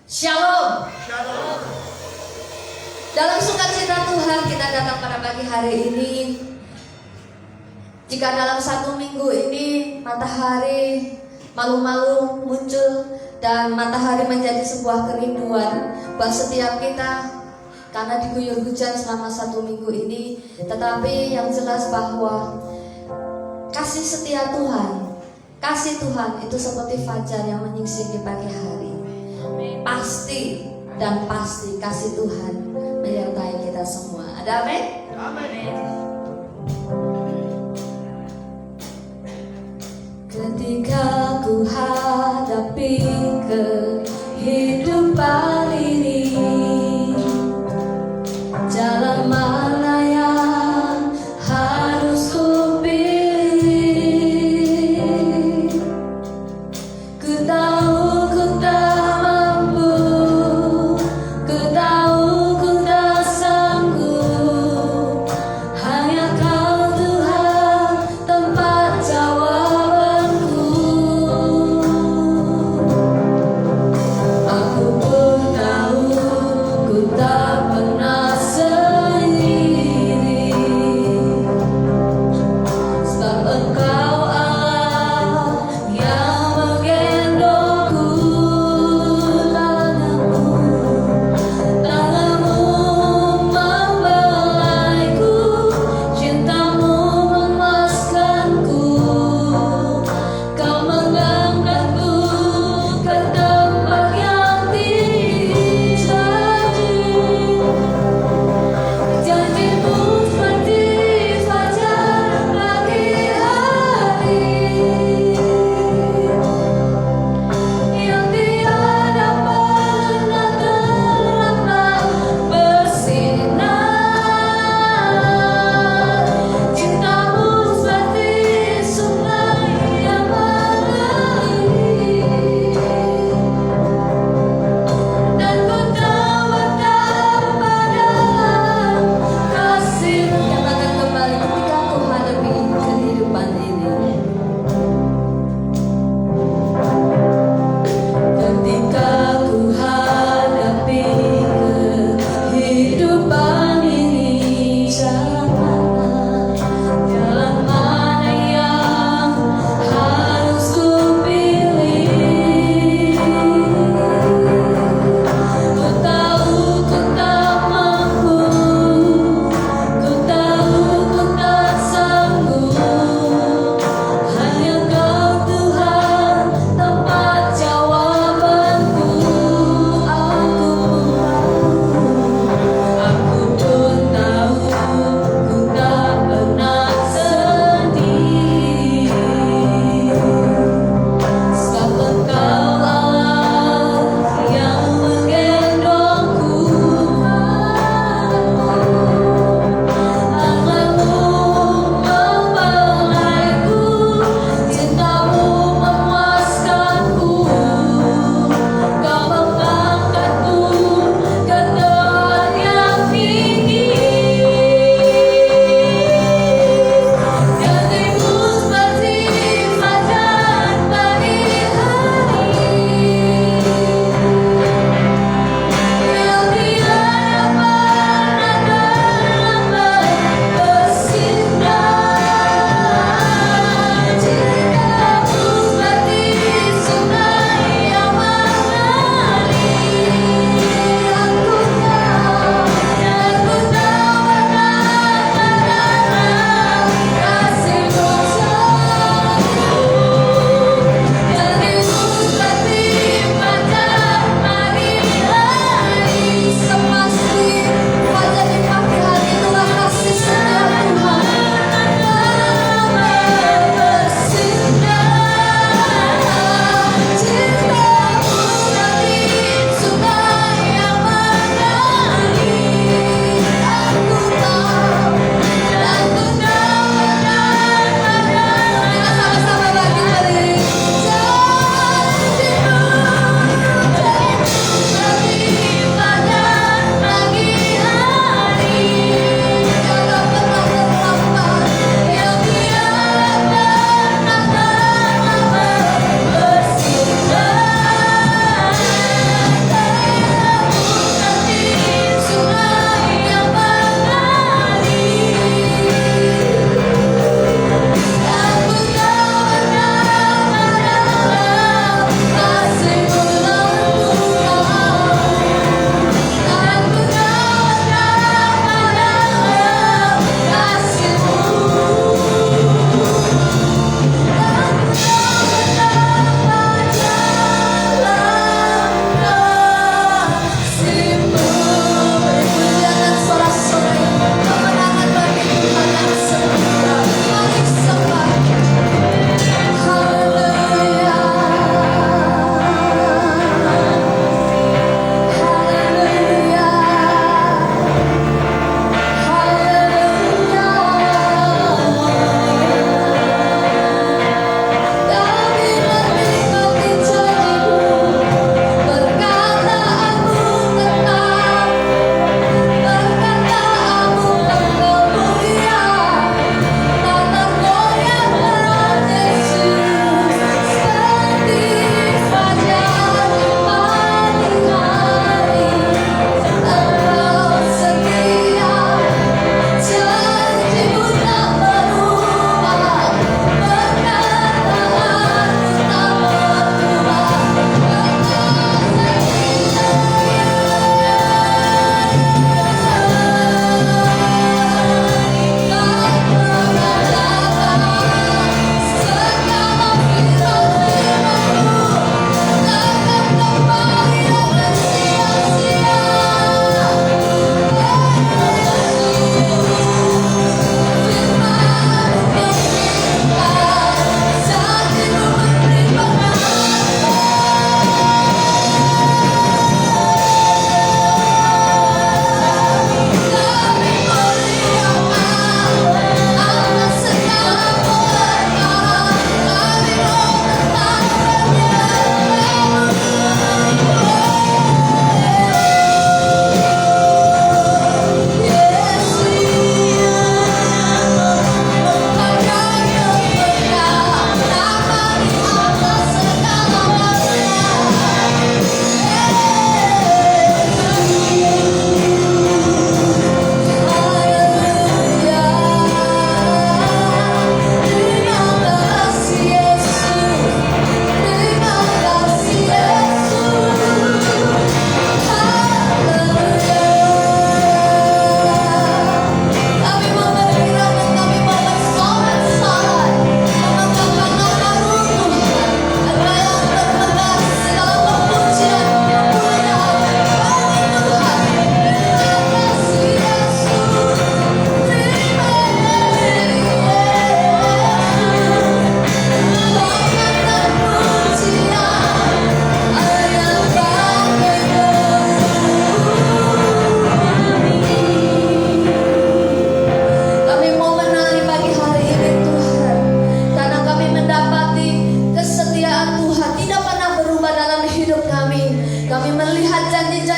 Shalom. Shalom. Dalam sukacita Tuhan kita datang pada pagi hari ini. Jika dalam satu minggu ini matahari malu-malu muncul dan matahari menjadi sebuah kerinduan buat setiap kita karena diguyur hujan selama satu minggu ini, tetapi yang jelas bahwa kasih setia Tuhan, kasih Tuhan itu seperti fajar yang menyingsing di pagi hari. Pasti dan pasti kasih Tuhan menyertai kita semua. Ada amin? Amin. Ketika ku hadapi kehidupan ini, jalan mana yang harus ku pilih? Ku tahu ku tak mampu, ku tahu ku tak sanggup. Hanya Kau Tuhan tempat jawabanku. Aku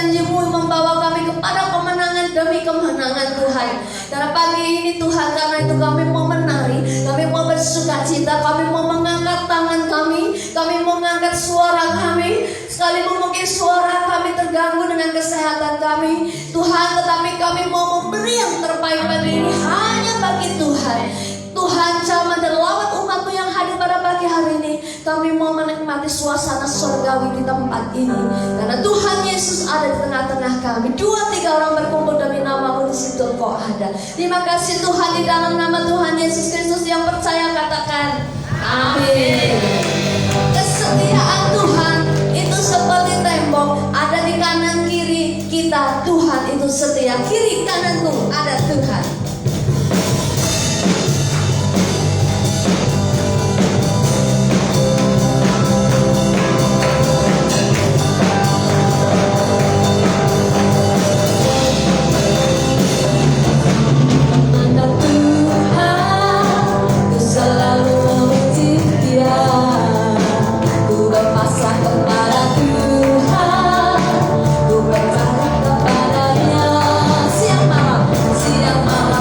janji-Mu membawa kami kepada kemenangan demi kemenangan Tuhan. Karena pagi ini Tuhan, karena itu kami mau menari, kami mau bersuka cita, kami mau mengangkat tangan kami mau mengangkat suara kami. Sekalipun mungkin suara kami terganggu dengan kesehatan kami, Tuhan, tetapi kami mau memberi yang terbaik pagi ini hanya bagi Tuhan. Tuhan, jamah dan lawat umat-Mu yang hadir pada pagi hari ini, kami mau menikmati suasana surgawi di tempat ini. Karena Tuhan Yesus ada di tengah-tengah kami. 2-3 orang berkumpul demi nama-Mu, di situ Engkau ada. Terima kasih Tuhan, di dalam nama Tuhan Yesus Kristus. Yang percaya katakan amin. Kesetiaan Tuhan itu seperti tembok, ada di kanan kiri kita. Tuhan itu setia, kiri kananku ada Tuhan. Siang malam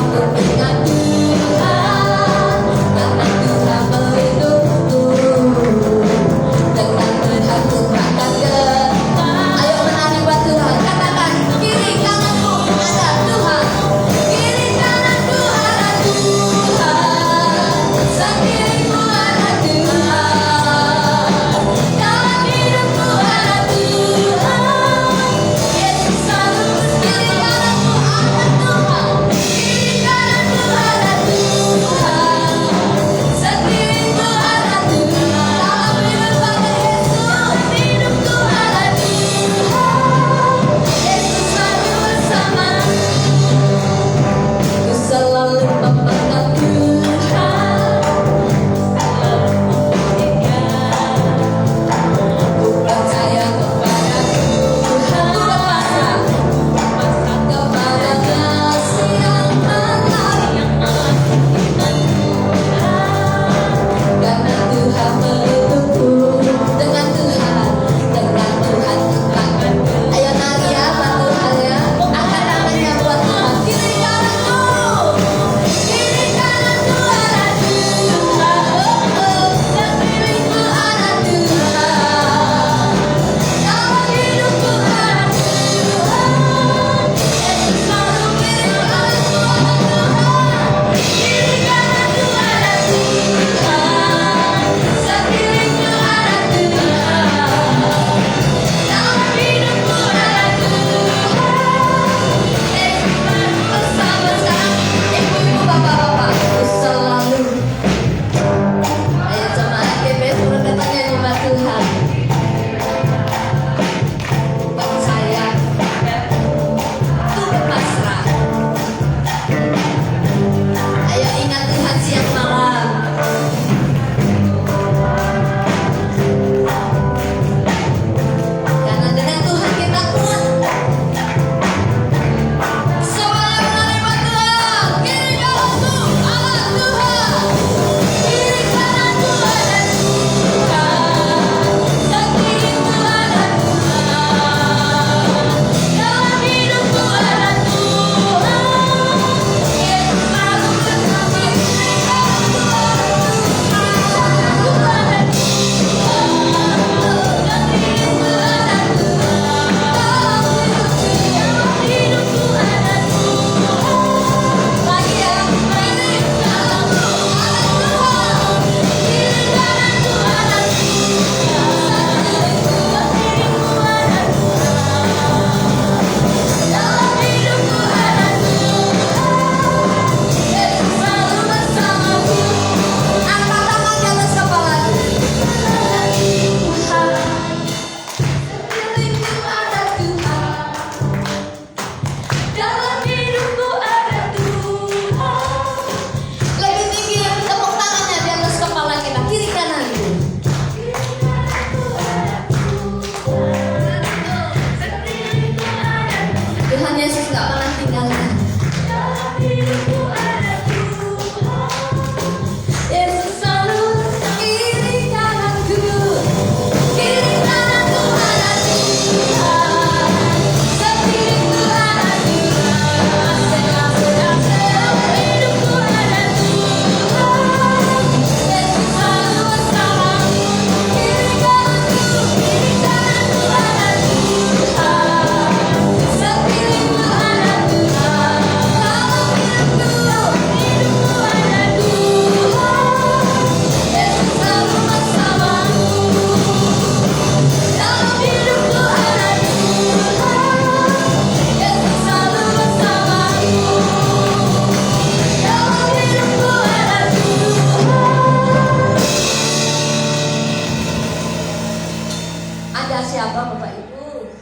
ada siapa Bapak Ibu?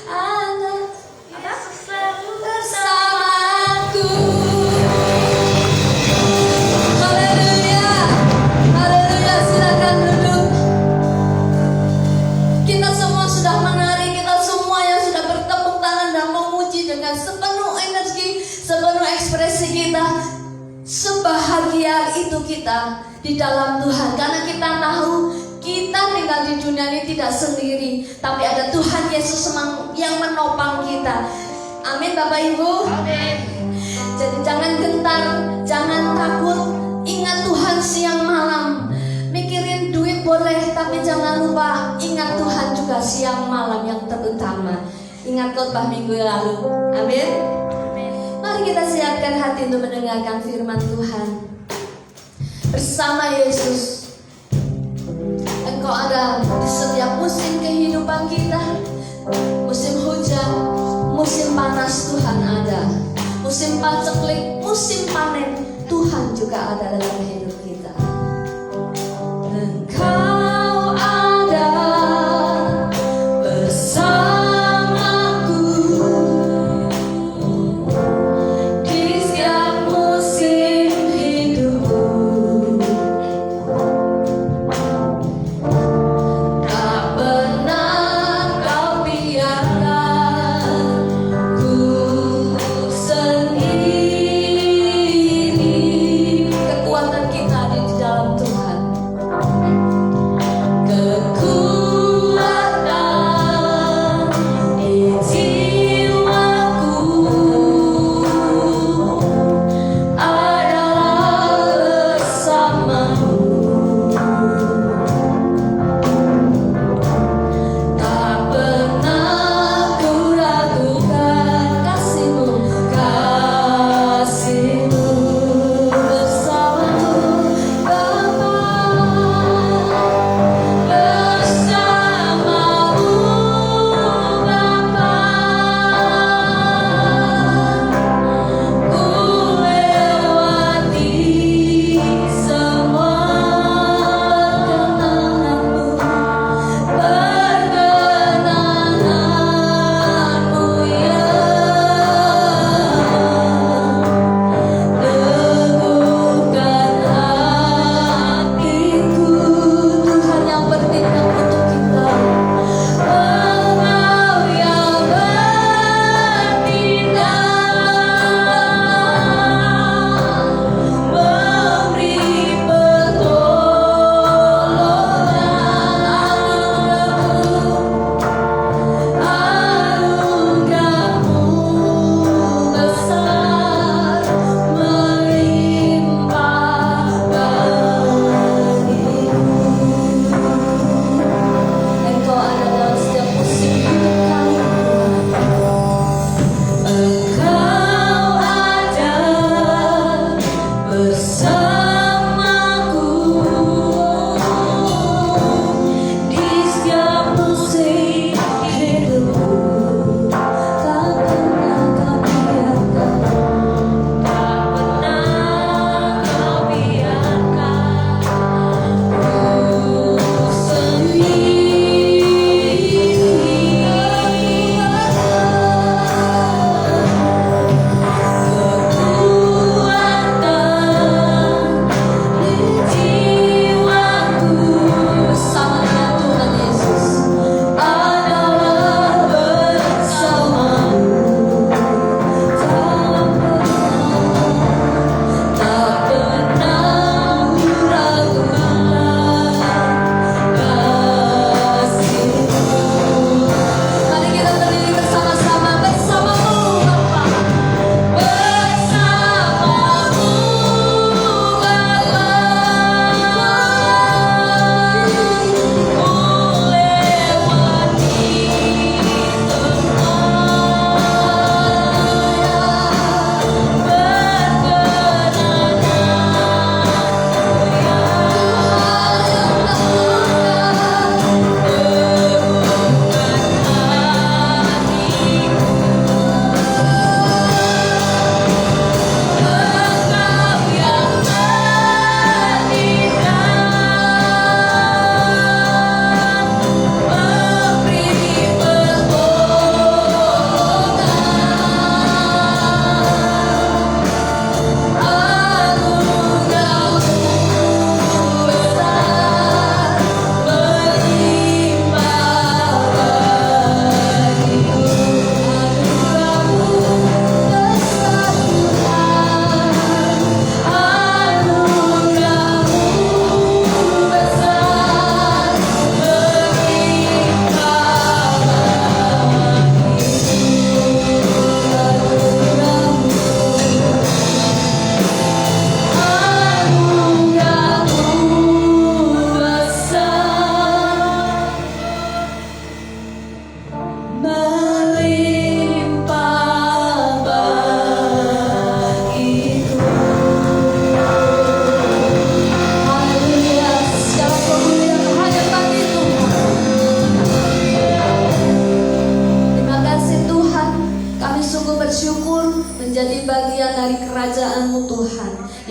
Ada bersamaku. Haleluya, haleluya. Silakan duduk. Kita semua sudah menari, kita semua yang sudah bertepuk tangan dan memuji dengan sepenuh energi, sepenuh ekspresi kita. Sebahagia itu kita di dalam Tuhan, karena kita tahu kita tinggal di dunia ini tidak sendiri, tapi ada Tuhan Yesus yang menopang kita. Amin Bapak Ibu. Amin. Jadi jangan gentar, jangan takut. Ingat Tuhan siang malam. Mikirin duit boleh, tapi jangan lupa ingat Tuhan juga siang malam yang terutama. Ingat khotbah minggu lalu. Amin. Mari kita siapkan hati untuk mendengarkan firman Tuhan. Bersama Yesus, Engkau ada di setiap musim kehidupan kita. Musim hujan, musim panas Tuhan ada. Musim paceklik, musim panen Tuhan juga ada dalam hidup kita. Engkau ada bersamaku di setiap musim hidupku. Tak pernah kau biarkan ku sendiri. Kekuatan kita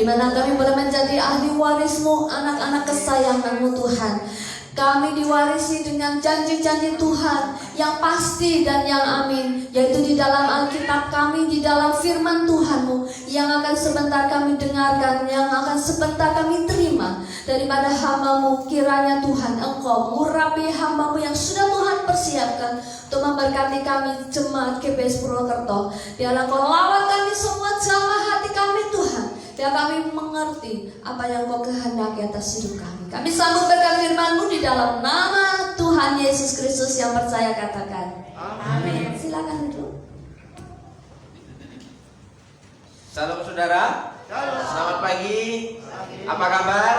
mana kami boleh menjadi ahli waris-Mu, anak-anak kesayangan-Mu Tuhan. Kami diwarisi dengan janji-janji Tuhan yang pasti dan yang amin, yaitu di dalam Alkitab kami, di dalam firman Tuhan-Mu yang akan sebentar kami dengarkan, yang akan sebentar kami terima daripada hamba-Mu. Kiranya Tuhan Engkau mengurapi hamba-Mu yang sudah Tuhan persiapkan untuk memberkati kami jemaat GBS Purwokerto. Biarlah Kau lawat kami semua jamah hati kami Tuhan, biar kami mengerti apa yang Kau kehendaki atas hidup kami. Kami sambut berkat firman-Mu di dalam nama Tuhan Yesus Kristus yang percaya, katakan amin. Silakan duduk. Salam saudara. Selamat pagi. Apa kabar?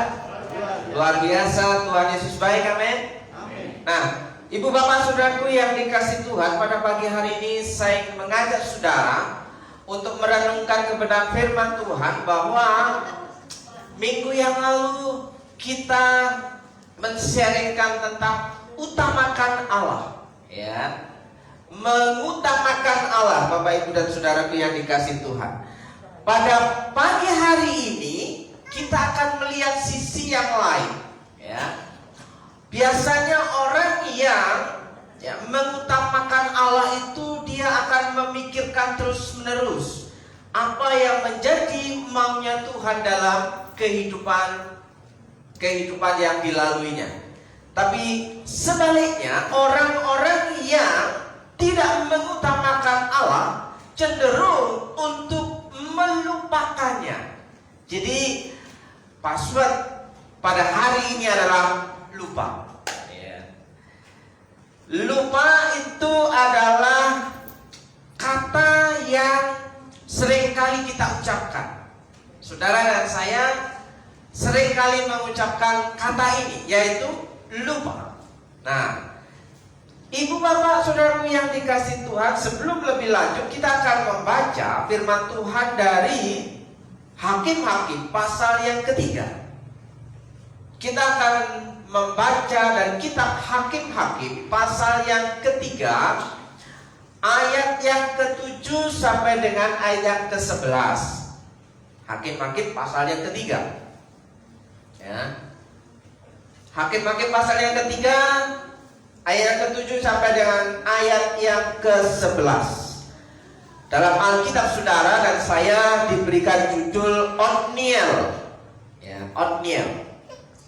Luar biasa, Tuhan Yesus baik, amin. Nah, Ibu bapak saudaraku yang dikasih Tuhan, pada pagi hari ini saya ingin mengajak saudara untuk merenungkan kebenaran firman Tuhan, bahwa minggu yang lalu kita men-sharingkan tentang utamakan Allah, ya. Mengutamakan Allah, Bapak Ibu dan saudaraku yang dikasih Tuhan. Pada pagi hari ini kita akan melihat sisi yang lain, ya. Biasanya orang yang mengutamakan Allah itu dia akan memikirkan terus-menerus apa yang menjadi maunya Tuhan dalam kehidupan yang dilaluinya. Tapi sebaliknya, orang-orang yang tidak mengutamakan Allah cenderung untuk melupakannya. Jadi password pada hari ini adalah lupa. Lupa itu adalah kata yang seringkali kita ucapkan. Saudara dan saya seringkali mengucapkan kata ini, yaitu lupa. Nah, Ibu bapak saudaraku yang dikasih Tuhan, sebelum lebih lanjut kita akan membaca firman Tuhan dari Hakim-Hakim pasal yang ketiga. Kita akan membaca dan kitab Hakim-Hakim pasal yang ketiga, ayat yang ke-7 sampai dengan ayat yang ke-11. Hakim-Hakim pasal yang ketiga, ya. Hakim-Hakim pasal yang ketiga, ayat yang ke-7 sampai dengan ayat yang ke-11. Dalam Alkitab saudara dan saya diberikan judul Otniel, ya, Otniel.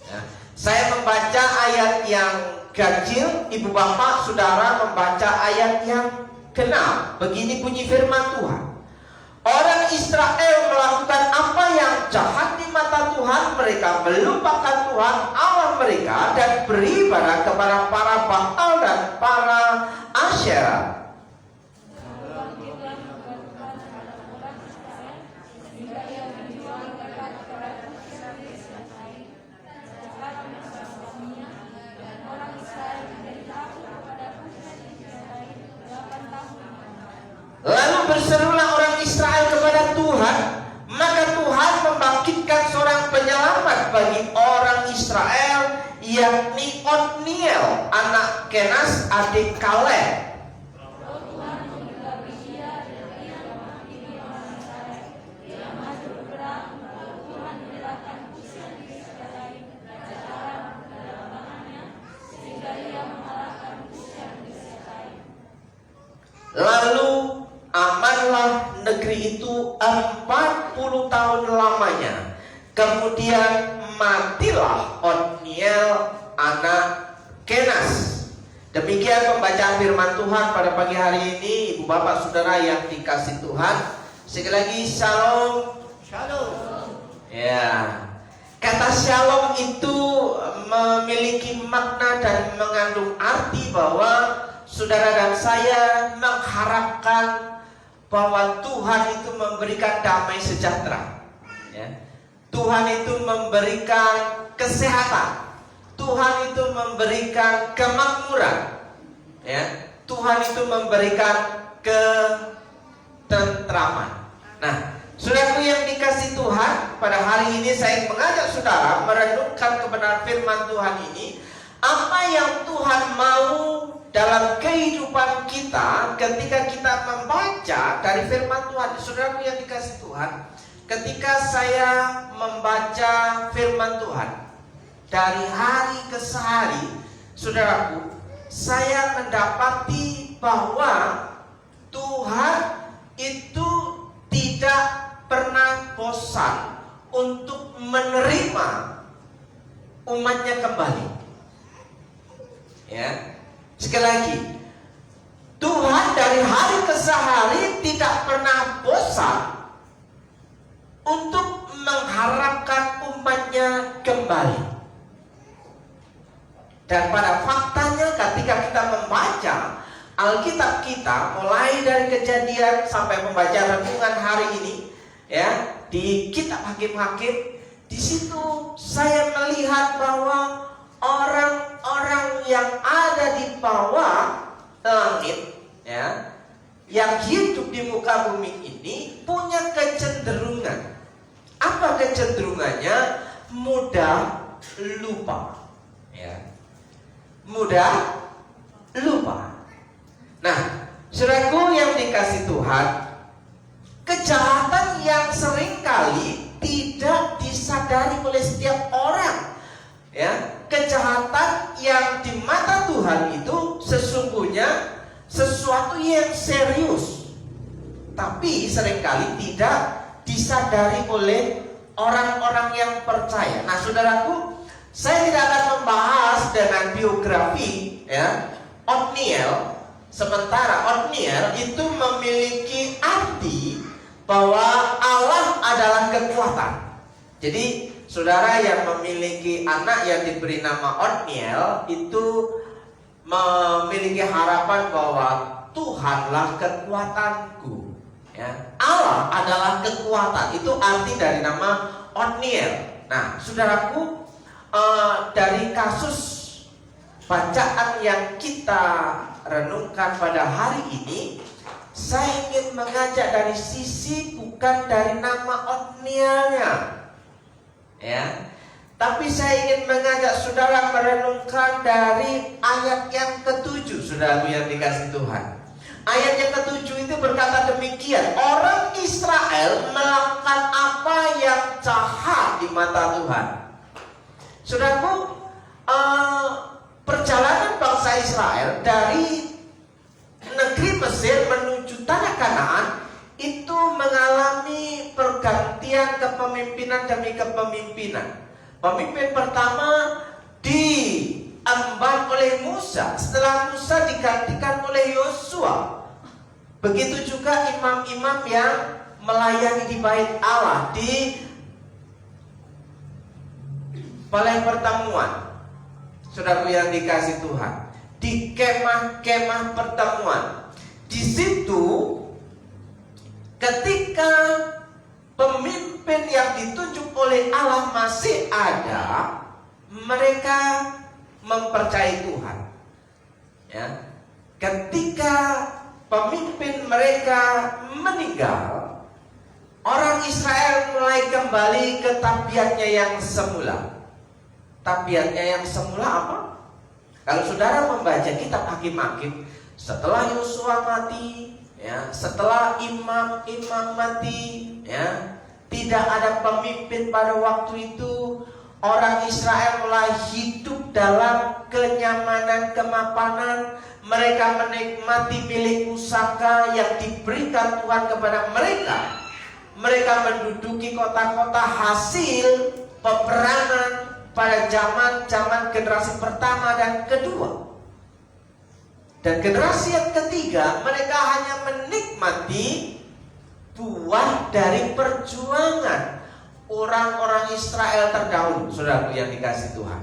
Ya. Saya membaca ayat yang ganjil, ibu bapak saudara membaca ayat yang genap. Begini bunyi firman Tuhan. Orang Israel melakukan apa yang jahat di mata Tuhan. Mereka melupakan Tuhan Allah mereka dan beribadah kepada para Baal dan para Asyera. Lalu berserulah orang Israel kepada Tuhan, maka Tuhan membangkitkan seorang penyelamat bagi orang Israel, yakni Otniel, anak Kenas, adik Kaleb. Lalu amanlah negeri itu 40 tahun lamanya. Kemudian matilah Otniel anak Kenas. Demikian pembacaan firman Tuhan pada pagi hari ini, ibu bapak saudara yang dikasih Tuhan. Sekali lagi shalom. Shalom. Ya. Kata shalom itu memiliki makna dan mengandung arti bahwa saudara dan saya mengharapkan bahwa Tuhan itu memberikan damai sejahtera, ya. Tuhan itu memberikan kesehatan, Tuhan itu memberikan kemakmuran, ya. Tuhan itu memberikan ketentraman. Nah, saudaraku yang dikasih Tuhan, pada hari ini saya mengajak saudara merenungkan kebenaran firman Tuhan ini. Apa yang Tuhan mau dalam kehidupan kita ketika kita membaca dari firman Tuhan. Saudaraku yang dikasih Tuhan, ketika saya membaca firman Tuhan dari hari ke hari, saudaraku, saya mendapati bahwa Tuhan itu tidak pernah bosan untuk menerima umatnya kembali. Ya, sekali lagi, Tuhan dari hari ke hari tidak pernah bosan untuk mengharapkan umatnya kembali. Dan pada faktanya ketika kita membaca Alkitab kita, mulai dari Kejadian sampai membaca renungan hari ini, ya, di kitab Hakim-Hakim, di situ saya melihat bahwa orang-orang yang ada di bawah langit, ya, yang hidup di muka bumi ini punya kecenderungan. Apa kecenderungannya? Mudah lupa, ya, mudah lupa. Nah, saudaraku yang dikasih Tuhan, kejahatan yang seringkali tidak disadari oleh setiap orang, ya, kejahatan yang di mata Tuhan itu sesungguhnya sesuatu yang serius, tapi seringkali tidak disadari oleh orang-orang yang percaya. Nah, saudaraku, saya tidak akan membahas dengan biografi, ya, Otniel. Sementara Otniel itu memiliki arti bahwa Allah adalah kekuatan. Jadi saudara yang memiliki anak yang diberi nama Otniel itu memiliki harapan bahwa Tuhanlah kekuatanku, ya. Allah adalah kekuatan. Itu arti dari nama Otniel. Nah, saudaraku, dari kasus bacaan yang kita renungkan pada hari ini, saya ingin mengajak dari sisi bukan dari nama Otnielnya, ya, tapi saya ingin mengajak saudara merenungkan dari ayat yang ke-7, saudara yang dikasih Tuhan. Ayat yang ke-7 itu berkata demikian: orang Israel melakukan apa yang jahat di mata Tuhan. Saudaraku, perjalanan bangsa Israel dari negeri Mesir menuju tanah Kanaan itu mengalami pergantian kepemimpinan demi kepemimpinan. Pemimpin pertama diemban oleh Musa, setelah Musa digantikan oleh Yosua. Begitu juga imam-imam yang melayani di bait Allah, di balai pertemuan. Saudara yang dikasih Tuhan, di kemah-kemah pertemuan, di situ ketika pemimpin yang ditunjuk oleh Allah masih ada, mereka mempercayai Tuhan, ya. Ketika pemimpin mereka meninggal, orang Israel mulai kembali ke tabiatnya yang semula. Tabiatnya yang semula apa? Kalau saudara membaca kitab Hakim-Hakim, setelah Yosua mati, ya, setelah imam-imam mati, ya, tidak ada pemimpin pada waktu itu, orang Israel mulai hidup dalam kenyamanan, kemapanan. Mereka menikmati milik pusaka yang diberikan Tuhan kepada mereka. Mereka menduduki kota-kota hasil peperangan pada zaman generasi pertama dan kedua. Dan generasi yang ketiga, mereka hanya menikmati buah dari perjuangan orang-orang Israel terdahulu, saudara yang dikasih Tuhan.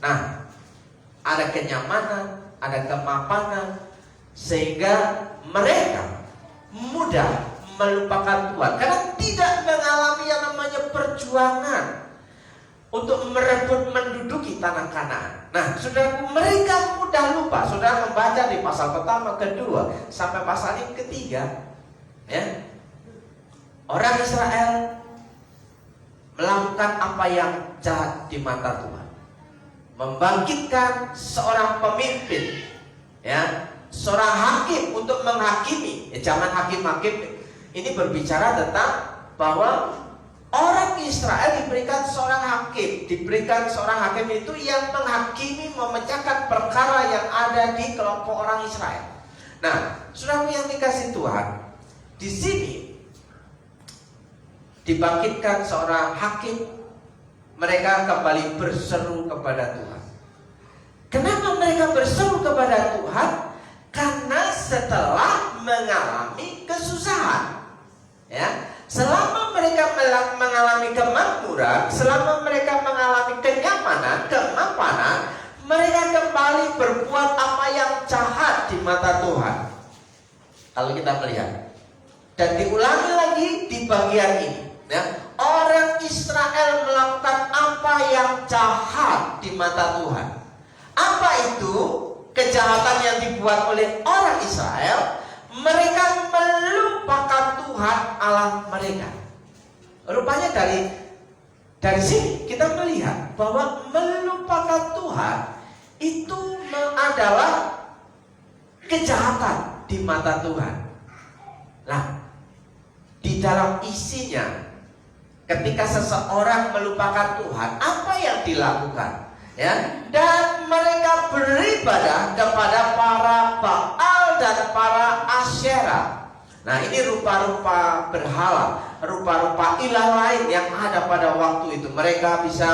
Nah, ada kenyamanan, ada kemapanan, sehingga mereka mudah melupakan Tuhan karena tidak mengalami yang namanya perjuangan untuk merebut menduduki tanah Kanaan. Nah, saudara, mereka mudah lupa. Saudara membaca di pasal pertama, kedua, sampai pasal yang ketiga, ya, orang Israel melakukan apa yang jahat di mata Tuhan, membangkitkan seorang pemimpin, ya, seorang hakim untuk menghakimi. Zaman Hakim-Hakim ini berbicara tentang bahwa Orang Israel diberikan seorang hakim. Diberikan seorang hakim itu yang menghakimi, memecahkan perkara yang ada di kelompok orang Israel. Nah, saudaraku yang dikasih Tuhan, di sini dibangkitkan seorang hakim. Mereka kembali berseru kepada Tuhan. Kenapa mereka berseru kepada Tuhan? Karena setelah mengalami kesusahan, ya, selama mereka mengalami kemakmuran, selama mereka mengalami kenyamanan, kemapanan, mereka kembali berbuat apa yang jahat di mata Tuhan. Kalau kita melihat, dan diulangi lagi di bagian ini, ya, orang Israel melakukan apa yang jahat di mata Tuhan. Apa itu kejahatan yang dibuat oleh orang Israel? Mereka melupakan Tuhan Allah mereka. Rupanya dari sini kita melihat bahwa melupakan Tuhan itu adalah kejahatan di mata Tuhan. Nah, di dalam isinya, ketika seseorang melupakan Tuhan, apa yang dilakukan? Ya, dan mereka beribadah kepada para Baal dan para Asyera. Nah, ini rupa-rupa berhala, rupa-rupa ilah lain yang ada pada waktu itu. Mereka bisa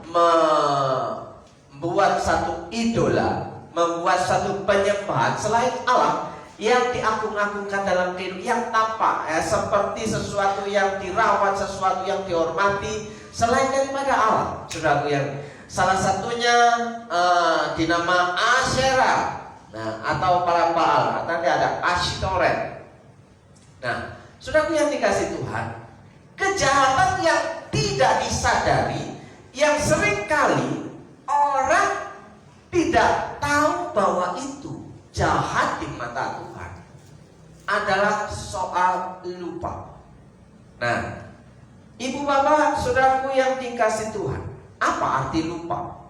membuat satu idola, membuat satu penyembahan selain Allah yang diagung-agungkan dalam kehidupan, yang tampak seperti sesuatu yang dirawat, sesuatu yang dihormati selain daripada Allah. Saudaraku yang salah satunya dinama Asyera, nah, atau para Baal. Nanti ada Ashtoreth. Nah, saudaraku yang dikasih Tuhan, kejahatan yang tidak disadari, yang seringkali orang tidak tahu bahwa itu jahat di mata Tuhan, adalah soal lupa. Nah, ibu bapak, saudaraku yang dikasih Tuhan, apa arti lupa?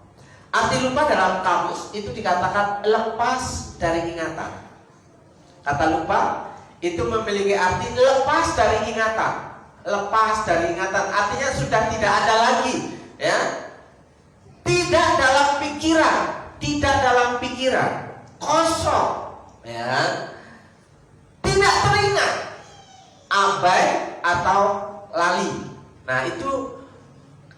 Arti lupa dalam kamus itu dikatakan lepas dari ingatan. Kata lupa itu memiliki arti lepas dari ingatan. Lepas dari ingatan artinya sudah tidak ada lagi, ya. Tidak dalam pikiran, tidak dalam pikiran, kosong, ya. Tidak teringat, abai atau lali. Nah, itu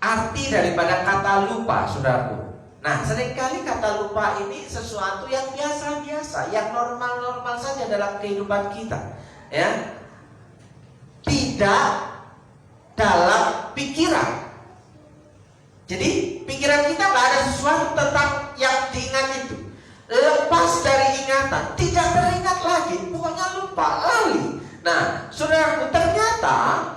arti daripada kata lupa, saudaraku. Nah, seringkali kata lupa ini sesuatu yang biasa-biasa, yang normal-normal saja dalam kehidupan kita, ya. Tidak dalam pikiran. Jadi pikiran kita nggak ada sesuatu tentang yang diingat itu. Lepas dari ingatan, tidak teringat lagi, pokoknya lupa, lali. Nah, saudaraku, ternyata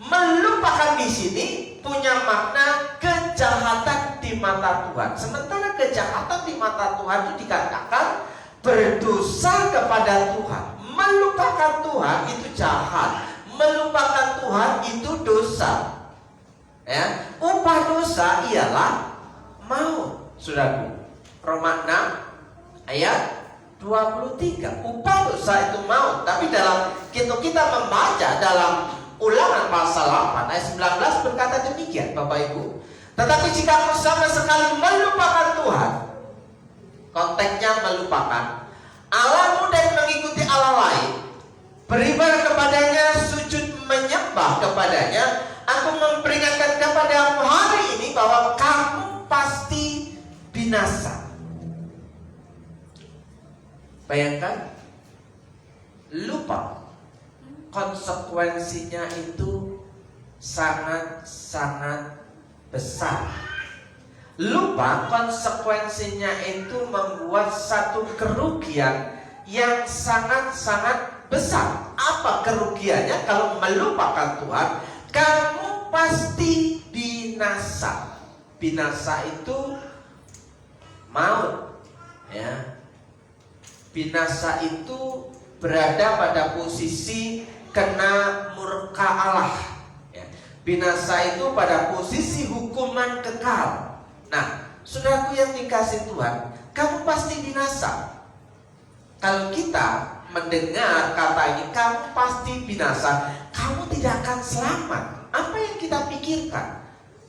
melupakan di sini punya makna kejahatan di mata Tuhan. Sementara kejahatan di mata Tuhan itu dikatakan berdosa kepada Tuhan. Melupakan Tuhan itu jahat. Melupakan Tuhan itu dosa. Ya, upah dosa ialah maut. Saudaraku, Roma 6 ayat 23. Upah dosa itu maut. Tapi dalam kita membaca dalam Ulangan pasal 8 ayat 19 berkata demikian, Bapak Ibu. Tetapi jika kamu sama sekali melupakan Tuhan, konteksnya melupakan Allahmu dan mengikuti Allah lain, beribadah kepadanya, sujud menyembah kepadanya, aku memperingatkan kepadamu hari ini bahwa kamu pasti binasa. Bayangkan, lupa, konsekuensinya itu sangat-sangat besar. Lupa, konsekuensinya itu membuat satu kerugian yang sangat-sangat besar. Apa kerugiannya? Kalau melupakan Tuhan, kamu pasti binasa. Binasa itu maut, ya. Binasa itu berada pada posisi kena murka Allah, ya. Binasa itu pada posisi hukuman kekal. Nah, saudaraku yang dikasih Tuhan, kamu pasti binasa. Kalau kita mendengar kata ini, kamu pasti binasa, kamu tidak akan selamat. apa yang kita pikirkan.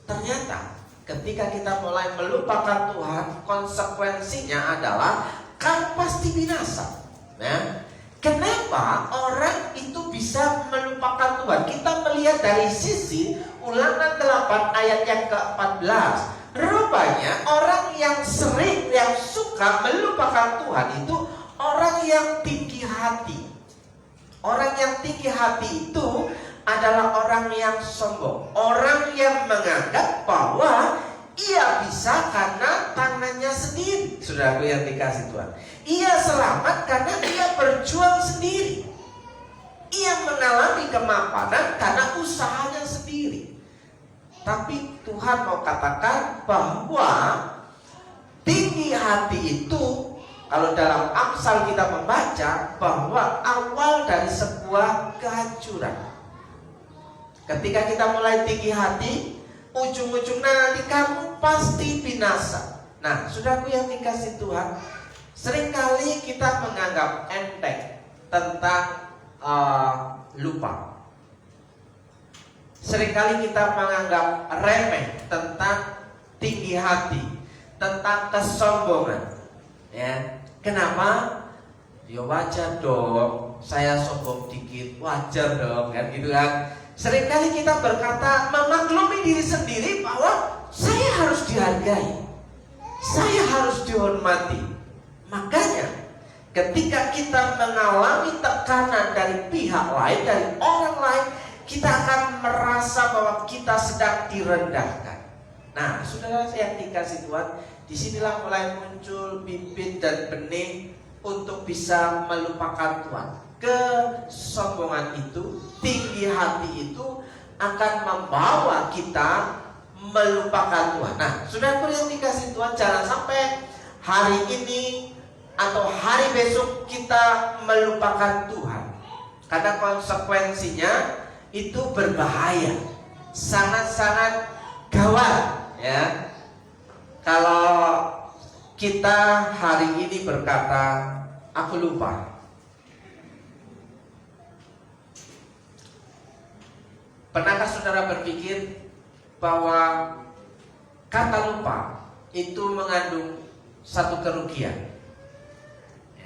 Ternyata ketika kita mulai melupakan Tuhan, konsekuensinya adalah kan pasti binasa. Nah, kenapa orang itu bisa melupakan Tuhan? Kita melihat dari sisi Ulangan 8 ayat yang ke-14. Rupanya orang yang sering, yang suka melupakan Tuhan itu orang yang tinggi hati. Orang yang tinggi hati itu adalah orang yang sombong. Orang yang menganggap bahwa ia bisa karena tangannya sendiri. Saudaraku yang dikasih Tuhan, ia selamat karena ia berjuang sendiri. Ia mengalami kemapanan karena usahanya sendiri. Tapi Tuhan mau katakan bahwa tinggi hati itu, kalau dalam Amsal kita membaca, bahwa awal dari sebuah kehancuran. Ketika kita mulai tinggi hati, ujung-ujungnya nanti kamu pasti binasa. Nah, saudaraku yang dikasih Tuhan, seringkali kita menganggap enteng tentang lupa. Seringkali kita menganggap remeh tentang tinggi hati, tentang kesombongan. Ya, kenapa? Ya wajar dong, saya sombong dikit, wajar dong, kan gitu kan. Seringkali kita berkata, memaklumi diri sendiri bahwa saya harus dihargai, saya harus dihormati. Makanya ketika kita mengalami tekanan dari pihak lain, dari orang lain, kita akan merasa bahwa kita sedang direndahkan. Nah, saudara yang dikasih Tuhan, disinilah mulai muncul bibit dan benih untuk bisa melupakan Tuhan. Kesombongan itu, tinggi hati itu akan membawa kita melupakan Tuhan. Nah, saudaraku yang dikasih Tuhan, jangan sampai hari ini atau hari besok kita melupakan Tuhan, karena konsekuensinya itu berbahaya, sangat-sangat gawat ya. Kalau kita hari ini berkata, aku lupa. Pernahkah saudara berpikir bahwa kata lupa itu mengandung satu kerugian?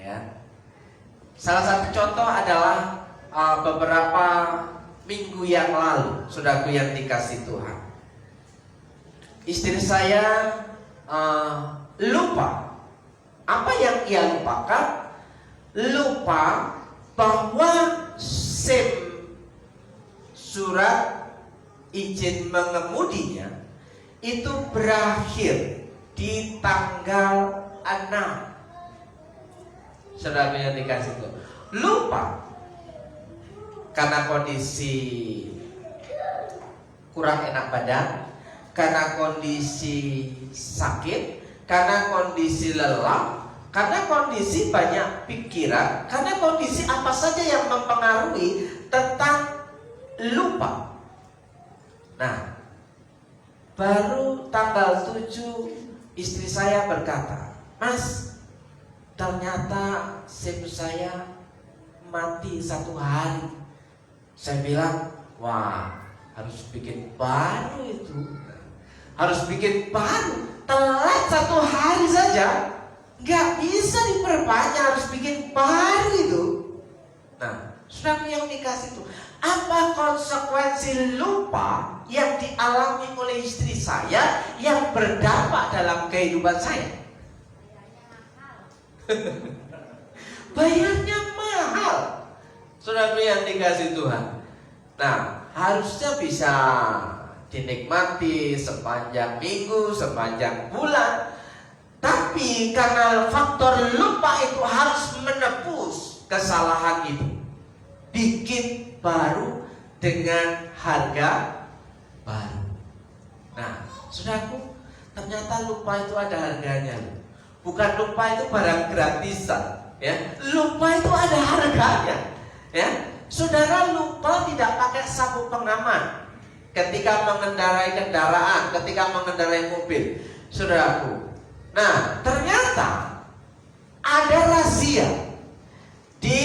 Ya. Salah satu contoh adalah beberapa minggu yang lalu, saudaraku yang dikasih Tuhan, istri saya lupa. Apa yang ia lupakan? Lupa bahwa SIM surat izin mengemudinya itu berakhir di tanggal 6. Saudara yang dikasih Tuhan, lupa karena kondisi kurang enak badan, karena kondisi sakit, karena kondisi lelah, karena kondisi banyak pikiran, karena kondisi apa saja yang mempengaruhi tentang lupa. Nah, baru tanggal 7 istri saya berkata, Mas, ternyata SIM saya mati 1 hari. Saya bilang, wah, harus bikin baru itu. Harus bikin baru. Telat 1 hari saja, nggak bisa diperpanjang, harus bikin baru itu. Nah, saudara yang dikasih itu, apa konsekuensi lupa yang dialami oleh istri saya yang berdampak dalam kehidupan saya? Bayarnya mahal, saudara yang dikasih Tuhan. Nah, harusnya bisa dinikmati sepanjang minggu, sepanjang bulan. Tapi karena faktor lupa itu harus menebus kesalahan itu, bikin baru dengan harga baru. Nah, saudaraku, ternyata lupa itu ada harganya. Bukan lupa itu barang gratisan, ya. Lupa itu ada harganya, ya. Saudara lupa tidak pakai sabuk pengaman ketika mengendarai kendaraan, ketika mengendarai mobil, saudaraku. Nah, ternyata ada rahasia di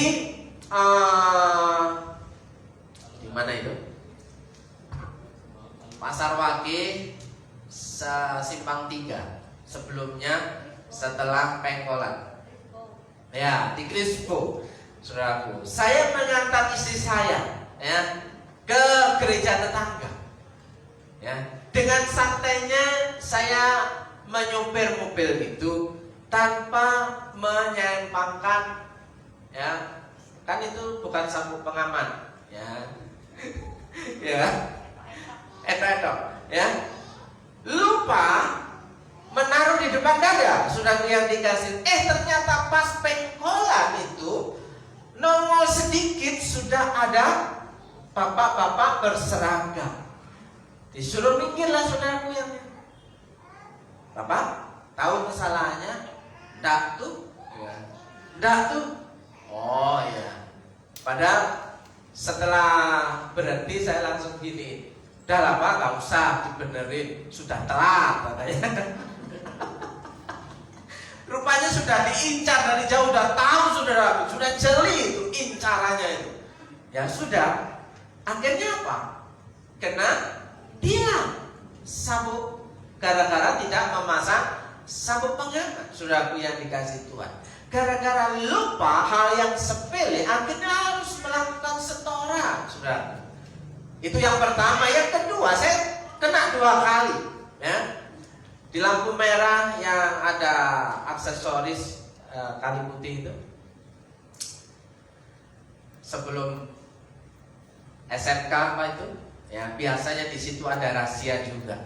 mana itu? Ya, di Krispo, saudaraku. Saya mengantar istri saya, ya, ke gereja tetangga. Ya, dengan santainya saya menyupir mobil itu tanpa menyempangkan, ya, kan itu bukan sabuk pengaman, ya, ya, itu, ya, lupa menaruh di depan dada, sudah yang dikasih. Ternyata pas pengkolan itu nongol sedikit sudah ada bapak-bapak berseragam. Disuruh minggirlah saudaraku yang Bapak tahu kesalahannya? Ndak tuh? Ya. Ndak tuh? Oh ya. Padahal setelah berhenti saya langsung gini, udah lah Pak, gak usah dibenerin, sudah telat katanya. Rupanya sudah diincar dari jauh, udah tahu saudaraku, sudah jeli itu incarannya itu. Ya sudah, akhirnya apa? Kena tilang sabuk gara-gara tidak memasang sabuk pengaman, saudaraku yang dikasih Tuhan. Gara-gara lupa hal yang sepele, akhirnya harus melakukan setoran, saudara. Itu yang pertama. Yang kedua, saya kena 2 kali, ya. Di lampu merah yang ada aksesoris kayu putih itu. Sebelum SMK apa itu? Ya, biasanya di situ ada rahasia juga.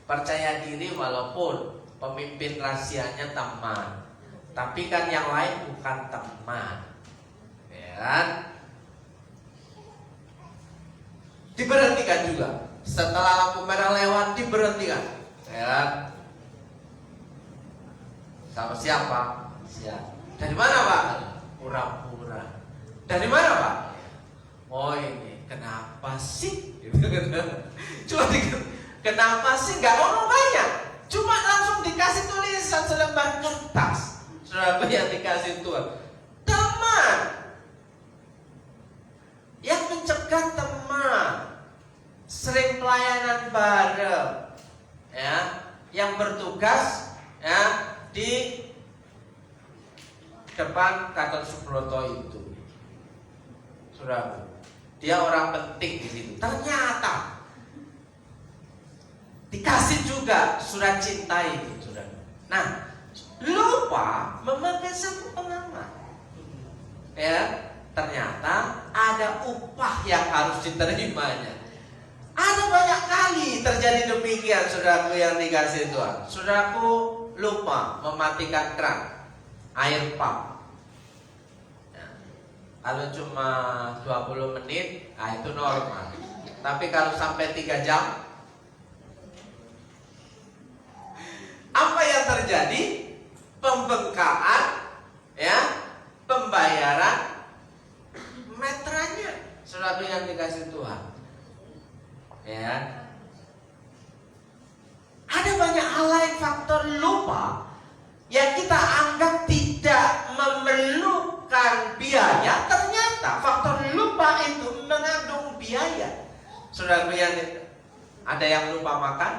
Percaya diri walaupun pemimpin rahasianya teman, tapi kan yang lain bukan teman, ya kan? Diberhentikan juga. Setelah lampu merah lewat diberhentikan, ya kan? Sama siapa? Siapa? Dari mana Pak? Pura-pura. Dari mana Pak? Oh ini, kenapa sih? Cuma kenapa sih? Gak ngomong banyak, cuma langsung dikasih tulisan selembar kertas. Saudara yang dikasih Tuhan, teman yang mencegah teman, sering pelayanan bareng, ya, yang bertugas, ya, di depan Gatot Subroto itu, saudara. Dia orang penting di situ. Ternyata dikasih juga surat cinta itu, saudara. Nah, lupa memakai sabuk pengaman. Ya, ternyata ada upah yang harus diterimanya. Ada banyak kali terjadi demikian, saudaraku yang dikasih Tuhan. Saudaraku lupa mematikan keran air pump. Kalau cuma 20 menit, itu normal. Tapi kalau sampai 3 jam, apa yang terjadi? Pembengkakan, ya, pembayaran metranya, saudara yang dikasih Tuhan. Ya, ada banyak hal lain faktor lupa yang kita anggap tidak memerlukan biaya, ternyata faktor lupa itu mengandung biaya. Saudara yang ada yang lupa makan,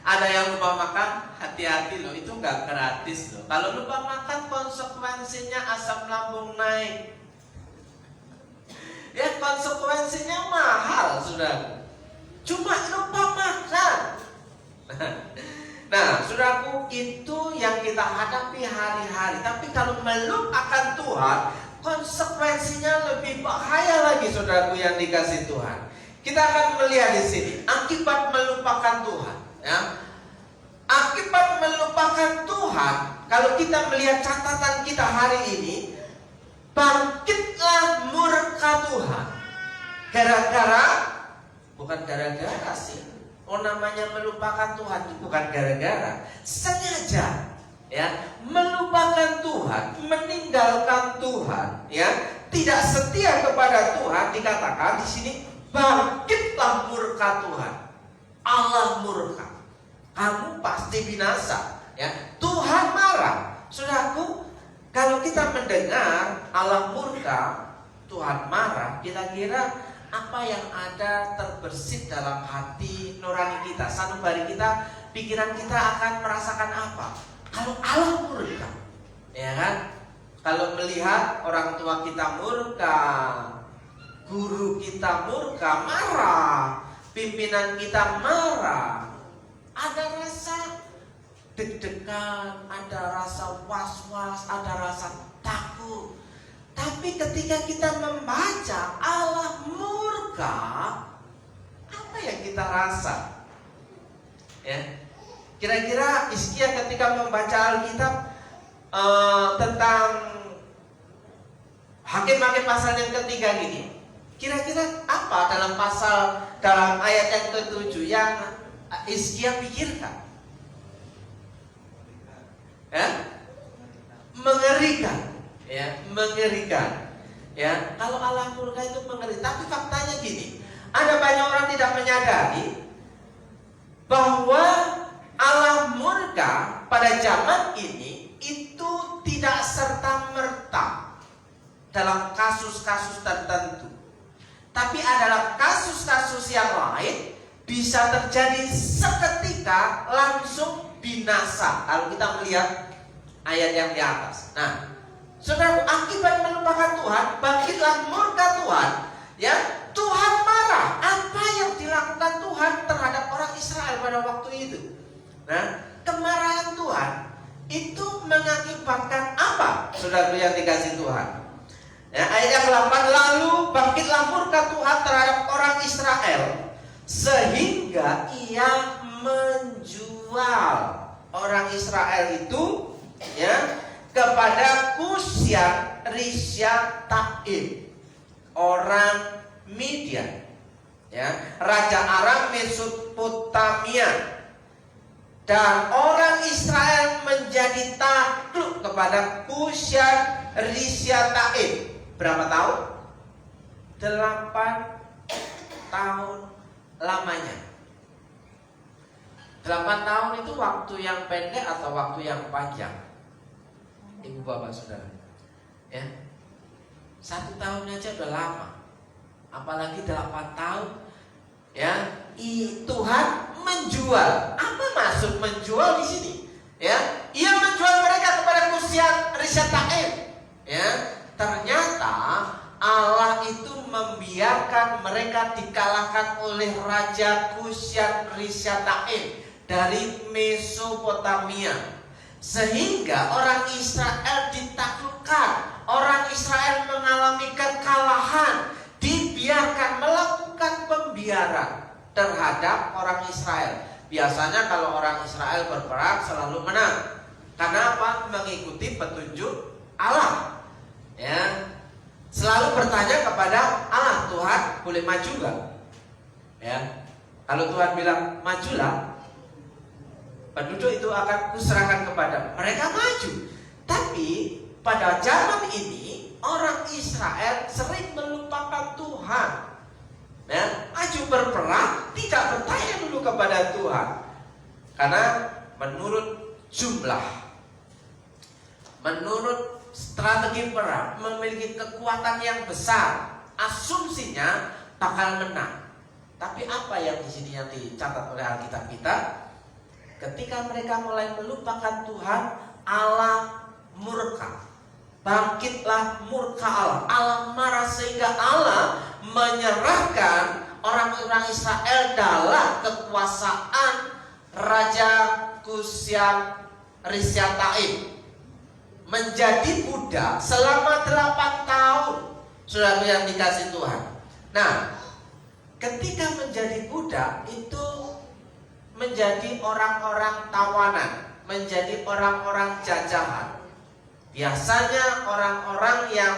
ada yang lupa makan, hati-hati loh, itu nggak gratis loh. Kalau lupa makan konsekuensinya asam lambung naik. Ya, konsekuensinya mahal, saudara. Cuma lupa makan. Nah, saudaraku, itu yang kita hadapi hari-hari. Tapi kalau melupakan Tuhan, konsekuensinya lebih bahaya lagi, saudaraku yang dikasih Tuhan. Kita akan melihat di sini akibat melupakan Tuhan. Ya, akibat melupakan Tuhan. Kalau kita melihat catatan kita hari ini, bangkitlah murka Tuhan. Gara-gara, bukan gara-gara sih. Oh, namanya melupakan Tuhan itu bukan gara-gara, sengaja, ya, melupakan Tuhan, meninggalkan Tuhan, ya, tidak setia kepada Tuhan. Dikatakan di sini bangkitlah murka Tuhan. Allah murka, kamu pasti binasa, ya. Tuhan marah. Saudaraku, kalau kita mendengar Allah murka, Tuhan marah, kira-kira apa yang ada terbersit dalam hati nurani kita, sanubari kita, pikiran kita akan merasakan apa? Kalau Allah murka, Ya kan? Kalau melihat orang tua kita murka, guru kita murka, marah, pimpinan kita marah, ada rasa deg-degan, ada rasa was-was, ada rasa takut. Tapi ketika kita membaca Allah murka, apa yang kita rasa? Ya, kira-kira Hizkia ketika membaca Alkitab tentang Hakim-Hakim pasal yang ketiga ini, kira-kira apa dalam ayat yang ke-7 yang Hizkia pikirkan? Ya? Mengerikan. Ya, mengerikan. Ya, kalau Allah murka itu mengerikan. Tapi faktanya gini, ada banyak orang tidak menyadari bahwa Allah murka pada zaman ini itu tidak serta-merta dalam kasus-kasus tertentu. Tapi adalah kasus-kasus yang lain bisa terjadi seketika langsung binasa. Kalau kita melihat ayat yang di atas. Nah, saudara, akibat melupakan Tuhan, bangkitlah murka Tuhan. Ya, Tuhan marah. Apa yang dilakukan Tuhan terhadap orang Israel pada waktu itu? Nah, kemarahan Tuhan itu mengakibatkan apa? Saudara yang dikasih Tuhan. Ya, ayat yang ke-8, lalu bangkitlah murka Tuhan terhadap orang Israel sehingga ia menjual orang Israel itu, ya, kepada Kusyan Rishyataim, orang Midian, ya, raja Aram Mesopotamia. Dan orang Israel menjadi takluk kepada Kusyan Rishyataim. Berapa tahun? 8 tahun lamanya. 8 tahun itu waktu yang pendek atau waktu yang panjang? Ibu bapak saudara, ya, 1 tahun aja udah lama, apalagi 8 tahun. Ya, Tuhan menjual. Apa maksud menjual di sini? Ya, ia menjual mereka kepada Kusyan Rishyataim. Ya, ternyata Allah itu membiarkan mereka dikalahkan oleh Raja Kusyan Rishyataim dari Mesopotamia. Sehingga orang Israel ditaklukkan, orang Israel mengalami kekalahan, dibiarkan melakukan pembiaran terhadap orang Israel. Biasanya kalau orang Israel berperang selalu menang. Karena apa? Mengikuti petunjuk Allah. Ya, selalu bertanya kepada Allah, Tuhan boleh maju gak? Ya, kalau Tuhan bilang majulah, penduduk itu akan kuserahkan kepada mereka, maju. Tapi pada zaman ini orang Israel sering melupakan Tuhan. Ya, maju berperang tidak bertanya dulu kepada Tuhan. Karena menurut jumlah, menurut strategi perang, memiliki kekuatan yang besar, asumsinya bakal menang. Tapi apa yang di sini yang dicatat oleh Alkitab kita? Ketika mereka mulai melupakan Tuhan, Allah murka. Bangkitlah murka Allah. Allah marah sehingga Allah menyerahkan orang-orang Israel dalam kekuasaan Raja Kusyan Rishyataim, menjadi budak selama 8 tahun. Saudara yang dikasih Tuhan. Nah, ketika menjadi budak itu menjadi orang-orang tawanan, menjadi orang-orang jajahan. Biasanya orang-orang yang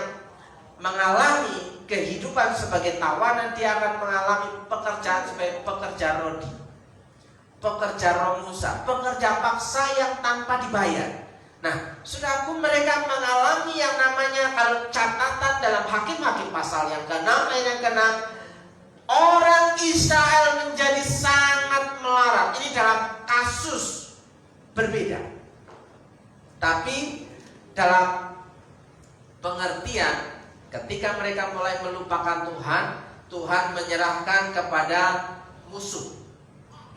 mengalami kehidupan sebagai tawanan, dia akan mengalami pekerjaan sebagai pekerja rodi, pekerja romusa, pekerja paksa yang tanpa dibayar. Nah, saudaraku, mereka mengalami yang namanya, kalau catatan dalam Hakim-Hakim pasal yang ke-6 ayat yang ke-6, orang Israel menjadi sangat melarat. Ini dalam kasus berbeda, tapi dalam pengertian ketika mereka mulai melupakan Tuhan, Tuhan menyerahkan kepada musuh.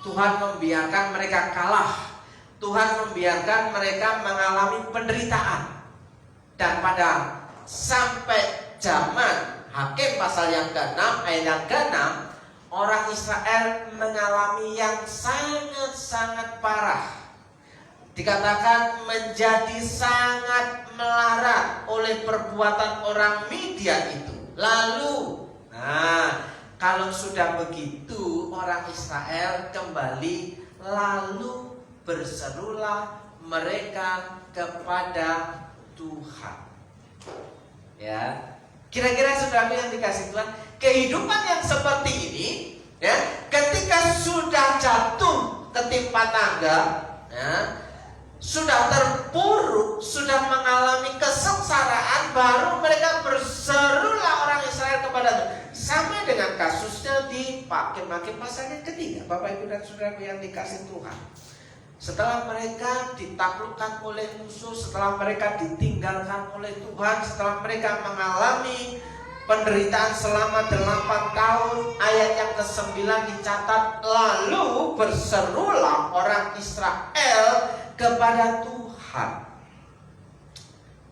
Tuhan membiarkan mereka kalah. Tuhan membiarkan mereka mengalami penderitaan. Dan pada sampai zaman Hakim pasal yang ke-6 ayat yang ke-6, orang Israel mengalami yang sangat-sangat parah. Dikatakan menjadi sangat melarat oleh perbuatan orang Midian itu. Lalu, kalau sudah begitu, orang Israel kembali, lalu berserulah mereka kepada Tuhan. Ya, kira-kira saudara yang dikasih Tuhan, kehidupan yang seperti ini, ya, ketika sudah jatuh ketimpa tangga, ya, sudah terpuruk, sudah mengalami kesengsaraan, baru mereka berserulah orang Israel kepada Tuhan. Sama dengan kasusnya di Hakim pasal yang ketiga, Bapak Ibu dan Saudara yang dikasih Tuhan. Setelah mereka ditaklukkan oleh musuh, setelah mereka ditinggalkan oleh Tuhan, setelah mereka mengalami penderitaan selama 8 tahun, ayat yang ke-9 dicatat, lalu berserulah orang Israel kepada Tuhan.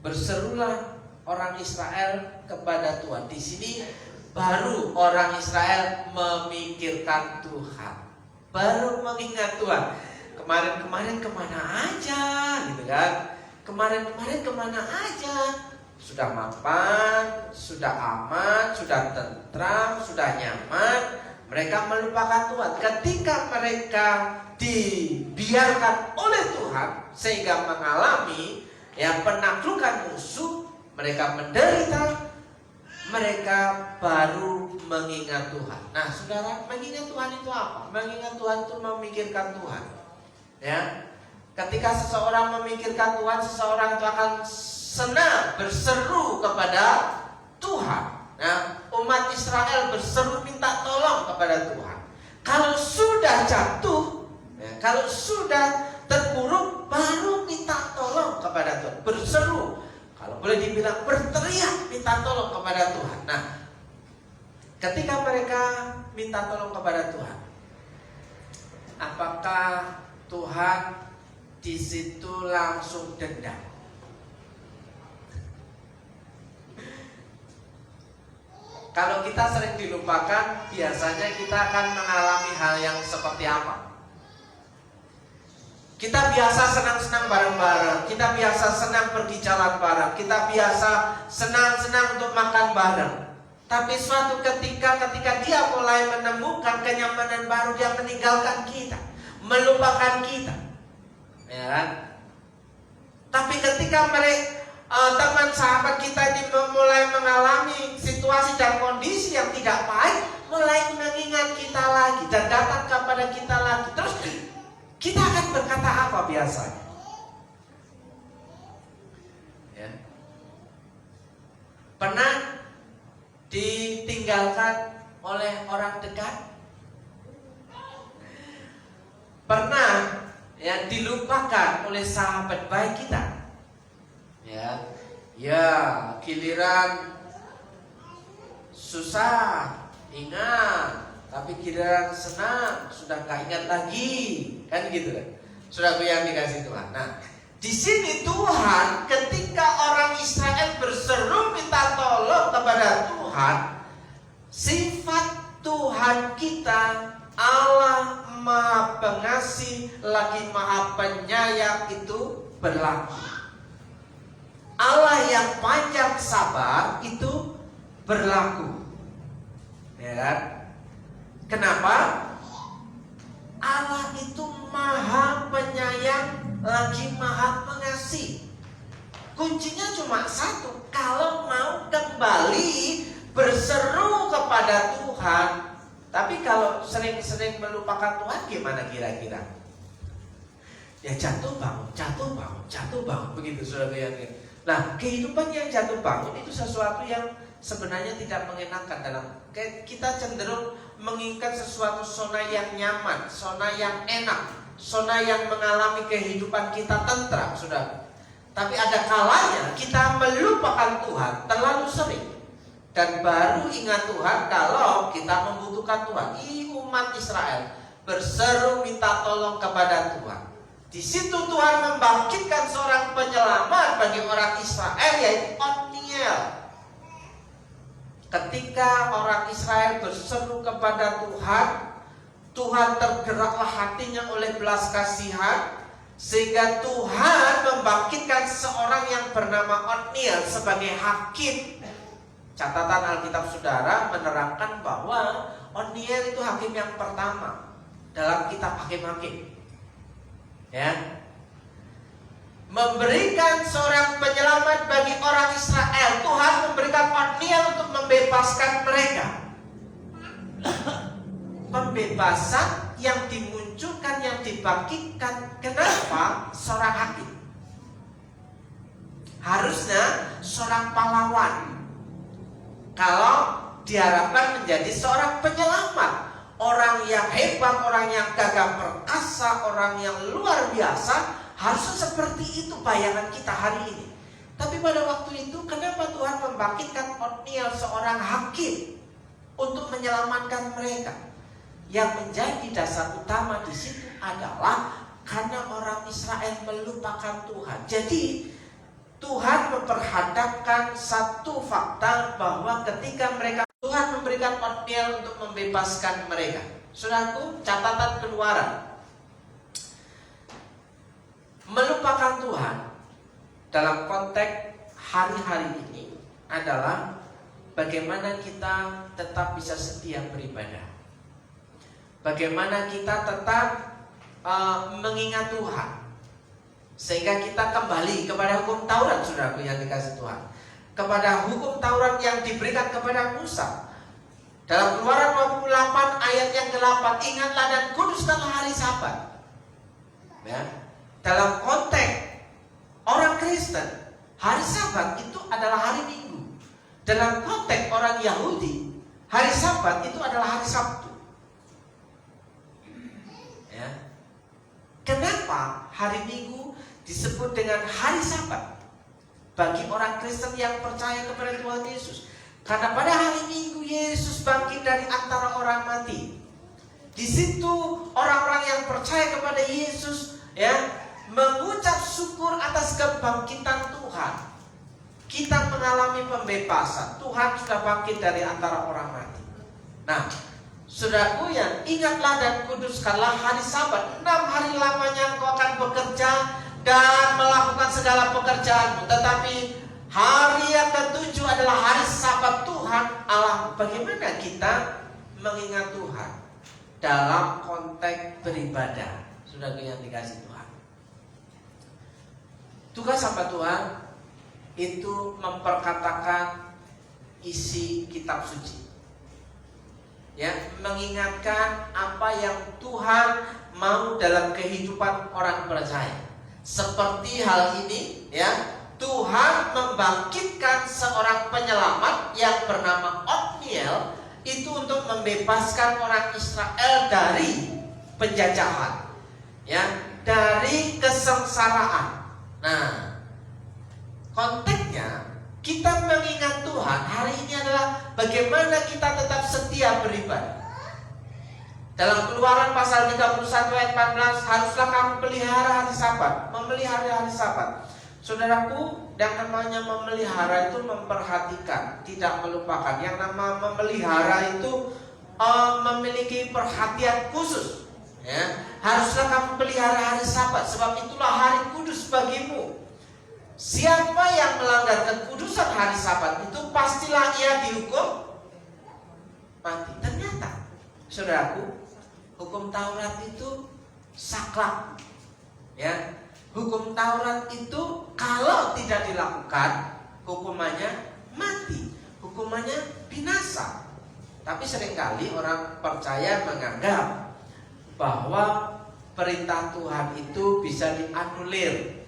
Berserulah orang Israel kepada Tuhan. Di sini baru orang Israel memikirkan Tuhan, baru mengingat Tuhan. Kemarin-kemarin kemana aja, gitu kan? Kemarin-kemarin kemana aja? Sudah mapan, sudah aman, sudah tentram, sudah nyaman. Mereka melupakan Tuhan. Ketika mereka dibiarkan oleh Tuhan sehingga mengalami penaklukan musuh, mereka menderita, mereka baru mengingat Tuhan. Nah, saudara, mengingat Tuhan itu apa? Mengingat Tuhan itu memikirkan Tuhan. Ya, ketika seseorang memikirkan Tuhan, seseorang itu akan senang berseru kepada Tuhan. Nah, umat Israel berseru minta tolong kepada Tuhan. Kalau sudah jatuh, kalau sudah terpuruk, baru minta tolong kepada Tuhan. Berseru, kalau boleh dibilang berteriak minta tolong kepada Tuhan. Nah, ketika mereka minta tolong kepada Tuhan, apakah Tuhan di situ langsung dendam? Kalau kita sering dilupakan, biasanya kita akan mengalami hal yang seperti apa? Kita biasa senang-senang bareng-bareng, kita biasa senang pergi jalan bareng, kita biasa senang-senang untuk makan bareng. Tapi suatu ketika dia mulai menemukan kenyamanan baru, dia meninggalkan kita, melupakan kita, ya kan? Tapi ketika mereka teman sahabat kita ini mulai mengalami situasi dan kondisi yang tidak baik, mulai mengingat kita lagi dan datang kepada kita lagi, terus kita akan berkata apa biasanya? Ya. Pernah ditinggalkan oleh orang dekat? Pernah dilupakan oleh sahabat baik kita? Ya, giliran susah ingat, tapi giliran senang sudah gak ingat lagi, kan gitu kan? Sudah yang dikasih Tuhan. Nah, di sini Tuhan ketika orang Israel berseru minta tolong kepada Tuhan, sifat Tuhan kita Allah Maha Pengasih lagi Maha Penyayang itu berlaku. Allah yang panjang sabar itu berlaku. Ya kan? Kenapa? Allah itu Maha Penyayang lagi Maha Pengasih. Kuncinya cuma satu, kalau mau kembali berseru kepada Tuhan. Tapi kalau sering-sering melupakan Tuhan, gimana kira-kira? Ya jatuh bangun, begitu saudara yang. Nah, kehidupan yang jatuh bangun itu sesuatu yang sebenarnya tidak mengenakan. Dalam kita cenderung menginginkan sesuatu zona yang nyaman, zona yang enak, zona yang mengalami kehidupan kita tentram, saudara. Tapi ada kalanya kita melupakan Tuhan terlalu sering, dan baru ingat Tuhan kalau kita membutuhkan Tuhan. Umat Israel berseru minta tolong kepada Tuhan. Di situ Tuhan membangkitkan seorang penyelamat bagi orang Israel, yaitu Otniel. Ketika orang Israel berseru kepada Tuhan, Tuhan tergeraklah hatinya oleh belas kasihan, sehingga Tuhan membangkitkan seorang yang bernama Otniel sebagai hakim. Catatan Alkitab saudara menerangkan bahwa Otniel itu hakim yang pertama dalam kitab Hakim-Hakim. Ya, memberikan seorang penyelamat bagi orang Israel. Tuhan memberikan Otniel untuk membebaskan mereka. Pembebasan yang dimunculkan, yang dibangkitkan. Kenapa? Seorang hakim. Harusnya seorang pahlawan. Kalau diharapkan menjadi seorang penyelamat, orang yang hebat, orang yang gagah perkasa, orang yang luar biasa, harusnya seperti itu bayangan kita hari ini. Tapi pada waktu itu, kenapa Tuhan membangkitkan Otniel seorang hakim untuk menyelamatkan mereka? Yang menjadi dasar utama di situ adalah karena orang Israel melupakan Tuhan. Jadi Tuhan memperhadapkan satu fakta bahwa ketika mereka, Tuhan memberikan Otniel untuk membebaskan mereka. Saudaraku, catatan Keluaran. Melupakan Tuhan dalam konteks hari-hari ini adalah bagaimana kita tetap bisa setia beribadah. Bagaimana kita tetap mengingat Tuhan, sehingga kita kembali kepada hukum Taurat, saudaraku yang dikasih Tuhan, kepada hukum Taurat yang diberikan kepada Musa. Dalam Keluaran 28 ayat yang ke-8, ingatlah dan kuduskanlah hari Sabat. Ya. Dalam konteks orang Kristen, hari Sabat itu adalah hari Minggu. Dalam konteks orang Yahudi, hari Sabat itu adalah hari Sabtu. Ya. Kenapa hari Minggu disebut dengan hari Sabat bagi orang Kristen yang percaya kepada Tuhan Yesus? Karena pada hari Minggu Yesus bangkit dari antara orang mati. Di situ orang-orang yang percaya kepada Yesus, ya, mengucap syukur atas kebangkitan Tuhan. Kita mengalami pembebasan. Tuhan sudah bangkit dari antara orang mati. Nah, saudaraku yang ingatlah dan kuduskanlah hari Sabat. 6 hari lamanya engkau akan bekerja dan melakukan segala pekerjaanmu, tetapi hari yang ke-7 adalah hari Sabat Tuhan Allah. Bagaimana kita mengingat Tuhan dalam konteks beribadah, saudaraku yang dikasih Tuhan? Tugas hamba Tuhan itu memperkatakan isi kitab suci, ya, mengingatkan apa yang Tuhan mau dalam kehidupan orang percaya. Seperti hal ini, ya, Tuhan membangkitkan seorang penyelamat yang bernama Otniel itu untuk membebaskan orang Israel dari penjajahan, ya, dari kesengsaraan. Nah, konteksnya kita mengingat Tuhan hari ini adalah bagaimana kita tetap setia beribadah. Dalam Keluaran pasal 31 ayat 14, haruslah kamu pelihara hari Sabat, memelihara hari Sabat. Saudaraku, yang namanya memelihara itu memperhatikan, tidak melupakan. Yang nama memelihara itu memiliki perhatian khusus. Ya, haruslah kamu pelihara hari Sabat, sebab itulah hari kudus bagimu. Siapa yang melanggar kekudusan hari Sabat itu pastilah ia dihukum mati. Ternyata, saudaraku, hukum Taurat itu saklek. Ya, hukum Taurat itu kalau tidak dilakukan hukumannya mati, hukumannya binasa. Tapi seringkali orang percaya menganggap bahwa perintah Tuhan itu bisa dianulir.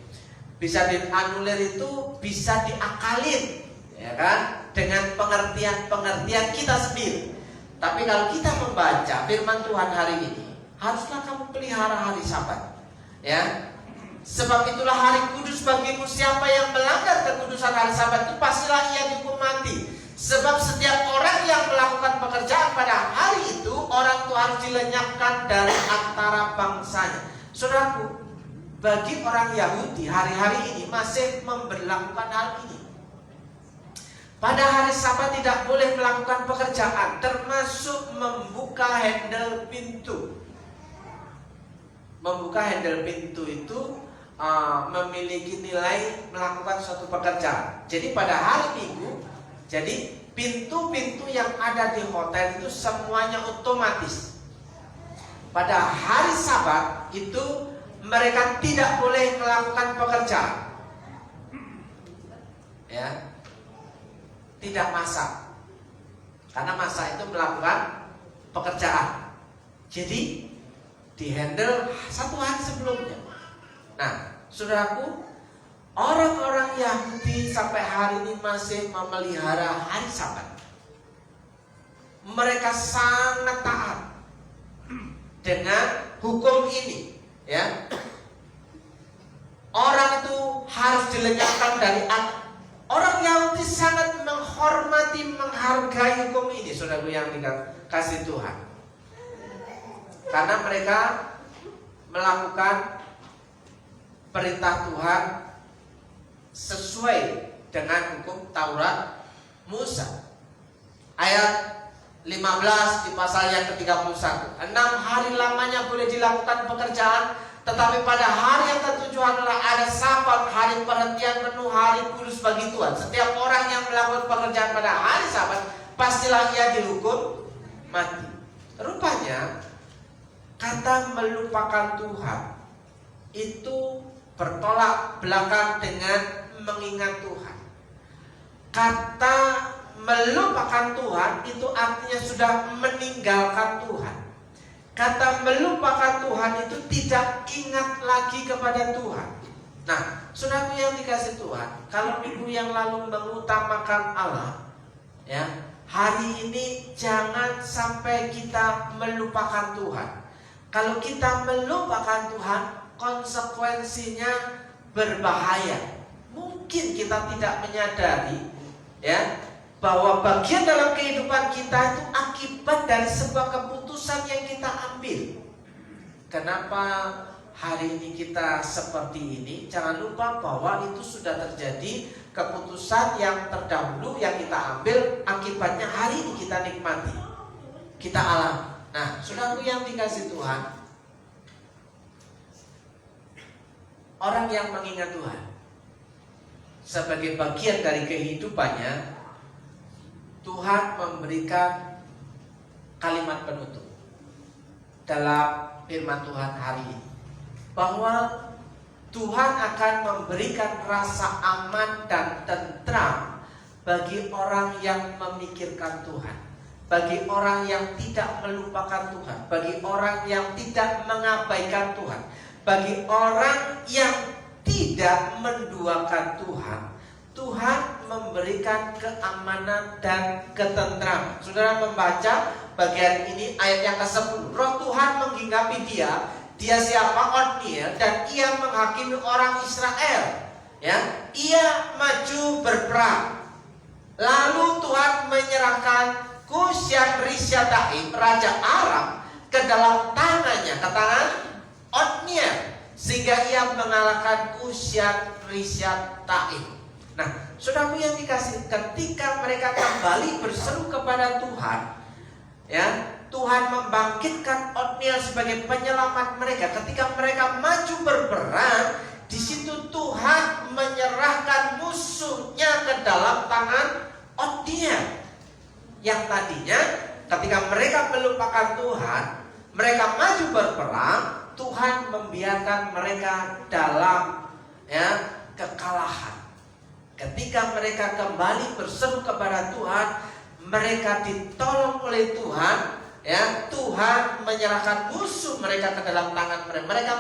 Bisa dianulir itu bisa diakalin, ya kan? Dengan pengertian-pengertian kita sendiri. Tapi kalau kita membaca firman Tuhan hari ini, haruslah kamu pelihara hari Sabat. Ya. Sebab itulah hari kudus bagimu. Siapa yang melanggar kekudusan hari Sabat itu pastilah ia dihukum mati. Sebab setiap orang yang melakukan pekerjaan pada hari itu, orang itu harus dilenyapkan dari antara bangsanya. Saudaraku, bagi orang Yahudi hari-hari ini masih memberlakukan hal ini. Pada hari Sabat tidak boleh melakukan pekerjaan, termasuk membuka handle pintu. Membuka handle pintu itu memiliki nilai melakukan suatu pekerjaan. Jadi pada hari Minggu, jadi pintu-pintu yang ada di hotel itu semuanya otomatis. Pada hari Sabat itu mereka tidak boleh melakukan pekerjaan, ya, tidak masak, karena masak itu melakukan pekerjaan. Jadi dihandle satu hari sebelumnya. Nah, saudaraku, orang-orang Yahudi sampai hari ini masih memelihara hari Sabat. Mereka sangat taat dengan hukum ini, ya. Orang itu harus dilenyapkan dari anak. Orang Yahudi sangat menghormati, menghargai hukum ini, saudaraku yang dikasih Tuhan. Karena mereka melakukan perintah Tuhan sesuai dengan hukum Taurat Musa. Ayat 15 di pasal yang ke-31. 6 hari lamanya boleh dilakukan pekerjaan, tetapi pada hari yang ke-7 adalah ada Sabat, hari perhentian penuh, hari kudus bagi Tuhan. Setiap orang yang melakukan pekerjaan pada hari Sabat, pastilah ia dihukum mati. Rupanya kata melupakan Tuhan itu bertolak belakang dengan mengingat Tuhan. Kata melupakan Tuhan itu artinya sudah meninggalkan Tuhan. Kata melupakan Tuhan itu tidak ingat lagi kepada Tuhan. Nah, saudaraku yang dikasih Tuhan, kalau minggu yang lalu mengutamakan Allah, ya, hari ini jangan sampai kita melupakan Tuhan. Kalau kita melupakan Tuhan, konsekuensinya berbahaya. Mungkin kita tidak menyadari, ya, bahwa bagian dalam kehidupan kita itu akibat dari sebuah keputusan yang kita ambil. Kenapa hari ini kita seperti ini? Jangan lupa bahwa itu sudah terjadi keputusan yang terdahulu yang kita ambil, akibatnya hari ini kita nikmati, kita alami. Nah, saudaraku yang dikasih Tuhan, orang yang mengingat Tuhan sebagai bagian dari kehidupannya, Tuhan memberikan kalimat penutup dalam firman Tuhan hari ini, bahwa Tuhan akan memberikan rasa aman dan tentram bagi orang yang memikirkan Tuhan, bagi orang yang tidak melupakan Tuhan, bagi orang yang tidak mengabaikan Tuhan, bagi orang yang tidak menduakan Tuhan. Tuhan memberikan keamanan dan ketentraman. Saudara membaca bagian ini ayat yang ke-10. Roh Tuhan menghinggapi dia. Dia siapa? Otniel, dan ia menghakimi orang Israel. Ya, ia maju berperang. Lalu Tuhan menyerahkan Kushan-Rishathaim, raja Aram, ke dalam tangannya, ke tangan Otniel, sehingga ia mengalahkan Kushan-Rishathaim. Nah, saudaraku yang dikasih, ketika mereka kembali berseru kepada Tuhan, ya, Tuhan membangkitkan Otniel sebagai penyelamat mereka. Ketika mereka maju berperang, di situ Tuhan menyerahkan musuhnya ke dalam tangan Otniel. Yang tadinya ketika mereka melupakan Tuhan, mereka maju berperang, Tuhan membiarkan mereka dalam, ya, kekalahan. Ketika mereka kembali berseru kepada Tuhan, mereka ditolong oleh Tuhan, ya. Tuhan menyerahkan musuh mereka ke dalam tangan mereka. Mereka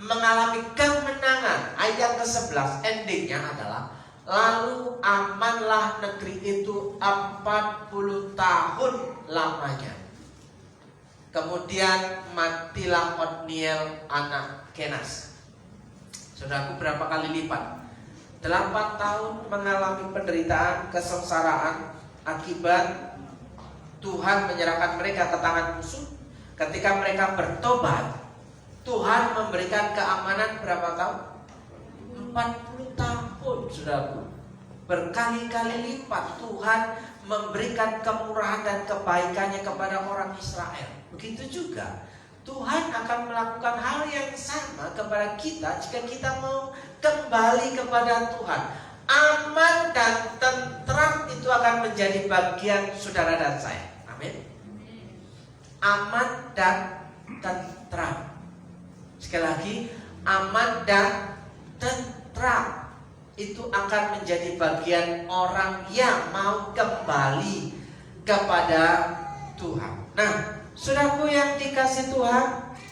mengalami kemenangan. Ayat yang ke-11 endingnya adalah, lalu amanlah negeri itu 40 tahun lamanya. Kemudian matilah Otniel anak Kenas. Saudaraku, berapa kali lipat? 8 tahun mengalami penderitaan, kesengsaraan akibat Tuhan menyerahkan mereka ke tangan musuh. Ketika mereka bertobat, Tuhan memberikan keamanan berapa tahun? 40 tahun, saudaraku. Berkali-kali lipat Tuhan memberikan kemurahan dan kebaikannya kepada orang Israel. Begitu juga Tuhan akan melakukan hal yang sama kepada kita jika kita mau kembali kepada Tuhan. Aman dan tentram itu akan menjadi bagian saudara dan saya. Amin. Aman dan tentram. Sekali lagi, aman dan tentram itu akan menjadi bagian orang yang mau kembali kepada Tuhan. Nah, saudaraku yang dikasih Tuhan,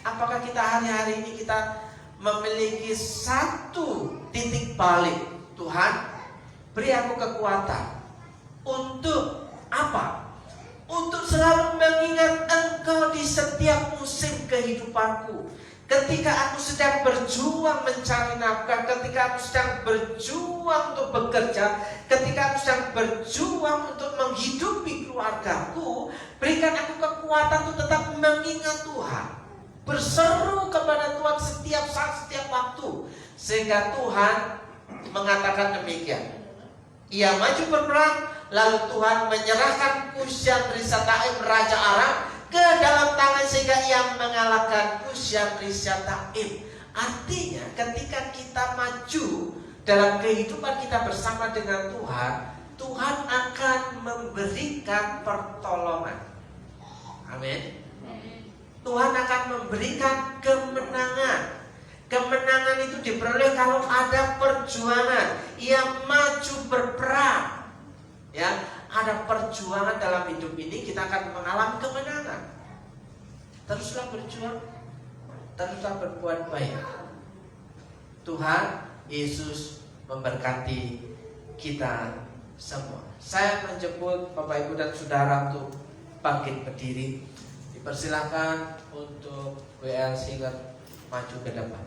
apakah kita hari-hari ini kita memiliki satu titik balik? Tuhan, beri aku kekuatan untuk apa? Untuk selalu mengingat Engkau di setiap musim kehidupanku. Ketika aku sedang berjuang mencari nafkah, ketika aku sedang berjuang untuk bekerja, ketika aku sedang berjuang untuk menghidupi keluargaku, berikan aku kekuatan untuk tetap mengingat Tuhan, berseru kepada Tuhan setiap saat, setiap waktu. Sehingga Tuhan mengatakan demikian, Ia maju berperang, lalu Tuhan menyerahkan Kusyan Risataim Raja Aram ke dalam tangan sehingga ia mengalahkan Kusyan Risataim. Artinya ketika kita maju dalam kehidupan kita bersama dengan Tuhan, Tuhan akan memberikan pertolongan. Amin. Tuhan akan memberikan kemenangan. Kemenangan itu diperoleh kalau ada perjuangan. Ia maju berperang. Ya, ada perjuangan dalam hidup ini, kita akan mengalami kemenangan. Teruslah berjuang, teruslah berbuat baik. Tuhan Yesus memberkati kita semua. Saya menjemput Bapak Ibu dan Saudara untuk bangkit berdiri. Dipersilakan untuk WL Singer maju ke depan.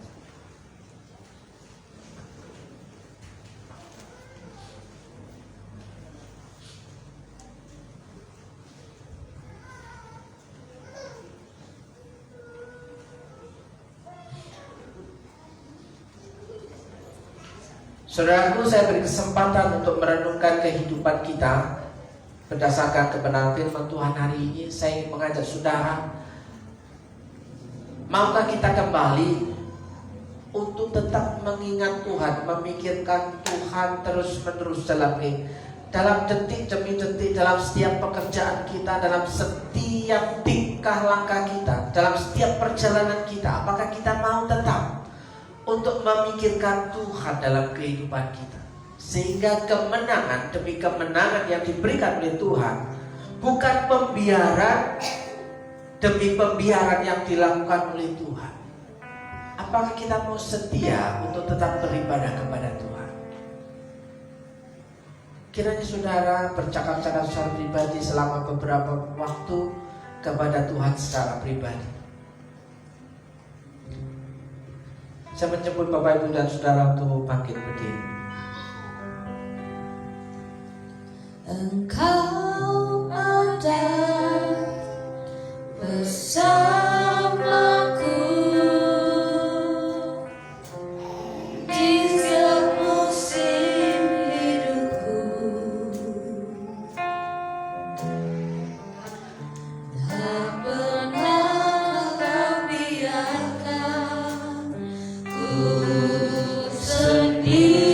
Saudaraku, saya beri kesempatan untuk merenungkan kehidupan kita berdasarkan kebenaran firman Tuhan hari ini. Saya ingin mengajak saudara, maukah kita kembali untuk tetap mengingat Tuhan, memikirkan Tuhan terus-menerus dalam detik demi detik, dalam setiap pekerjaan kita, dalam setiap tingkah langkah kita, dalam setiap perjalanan kita. Apakah kita mau tetap untuk memikirkan Tuhan dalam kehidupan kita, sehingga kemenangan demi kemenangan yang diberikan oleh Tuhan bukan pembiaran demi pembiaran yang dilakukan oleh Tuhan. Apakah kita mau setia untuk tetap beribadah kepada Tuhan? Kiranya saudara bercakap-cakap secara pribadi selama beberapa waktu kepada Tuhan secara pribadi. Saya menjemput Bapak Ibu dan Saudara untuk bangkit berdiri. Engkau ada bersamaku di setiap musim hidupku. Tak pernah kau biarkan sendiri.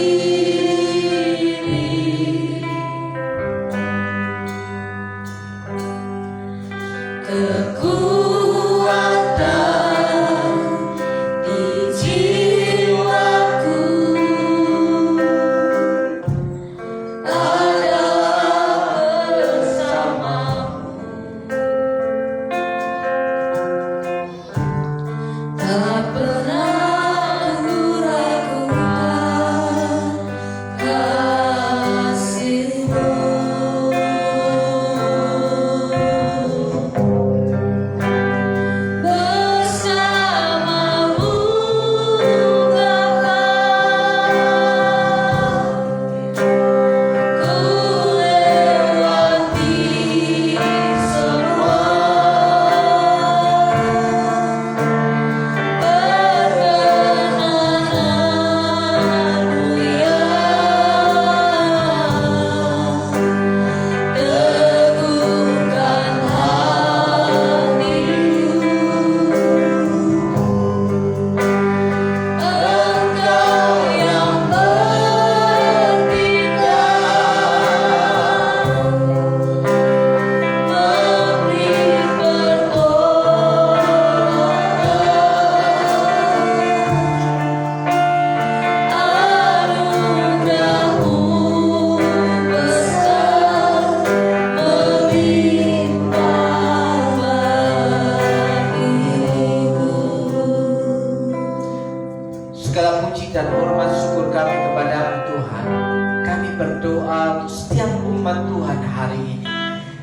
berdoa untuk setiap umat Tuhan hari ini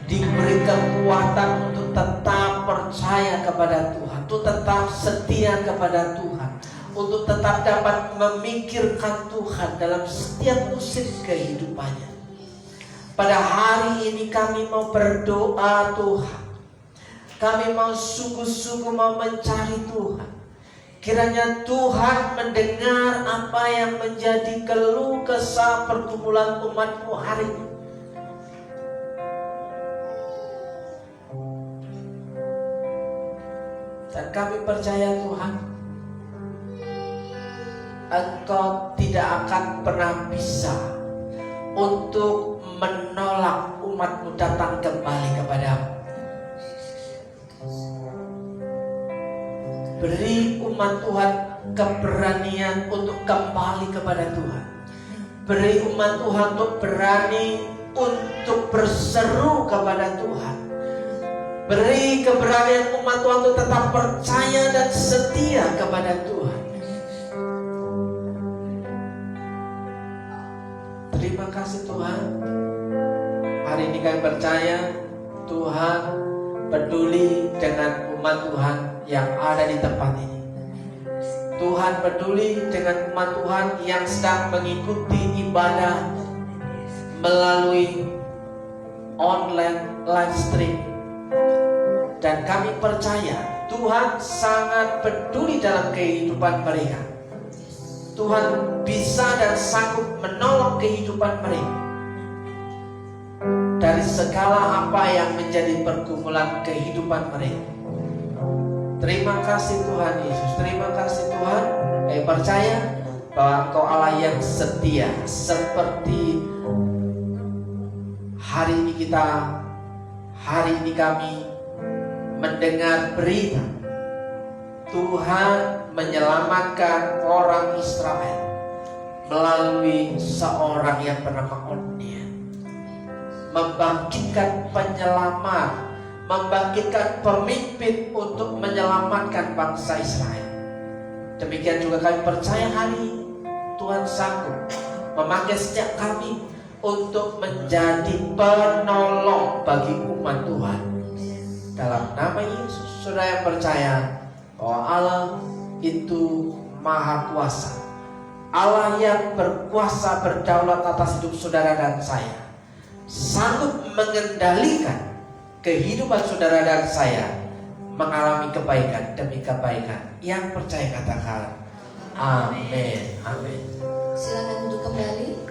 diberi kekuatan untuk tetap percaya kepada Tuhan, untuk tetap setia kepada Tuhan, untuk tetap dapat memikirkan Tuhan dalam setiap musim kehidupannya. Pada hari ini kami mau berdoa Tuhan, kami mau sungguh-sungguh mau mencari Tuhan. Kiranya Tuhan mendengar apa yang menjadi keluh kesah pergumulan umat-Mu hari ini. Dan kami percaya Tuhan, Engkau tidak akan pernah bisa untuk menolak umat-Mu datang kembali kepadamu. Beri umat Tuhan keberanian untuk kembali kepada Tuhan. Beri umat Tuhan untuk berani untuk berseru kepada Tuhan. Beri keberanian umat Tuhan untuk tetap percaya dan setia kepada Tuhan. Terima kasih Tuhan. Hari ini kami percaya Tuhan peduli dengan umat Tuhan yang ada di tempat ini. Tuhan peduli dengan umat Tuhan yang sedang mengikuti ibadah melalui online live stream. Dan kami percaya Tuhan sangat peduli dalam kehidupan mereka. Tuhan bisa dan sanggup menolong kehidupan mereka dari segala apa yang menjadi pergumulan kehidupan mereka. Terima kasih Tuhan Yesus. Terima kasih Tuhan. Kami percaya bahwa Engkau Allah yang setia. Seperti hari ini kami mendengar berita Tuhan menyelamatkan orang Israel melalui seorang yang bernama Otniel, membangkitkan penyelamat, membangkitkan pemimpin untuk menyelamatkan bangsa Israel. Demikian juga kami percaya hari ini Tuhan sanggup memakai setiap kami untuk menjadi penolong bagi umat Tuhan. Dalam nama Yesus, saudara yang percaya bahwa Allah itu Maha Kuasa, Allah yang berkuasa berdaulat atas hidup saudara dan saya, sanggup mengendalikan kehidupan saudara dan saya mengalami kebaikan demi kebaikan. Yang percaya katakan amin. Amin. Silakan duduk kembali.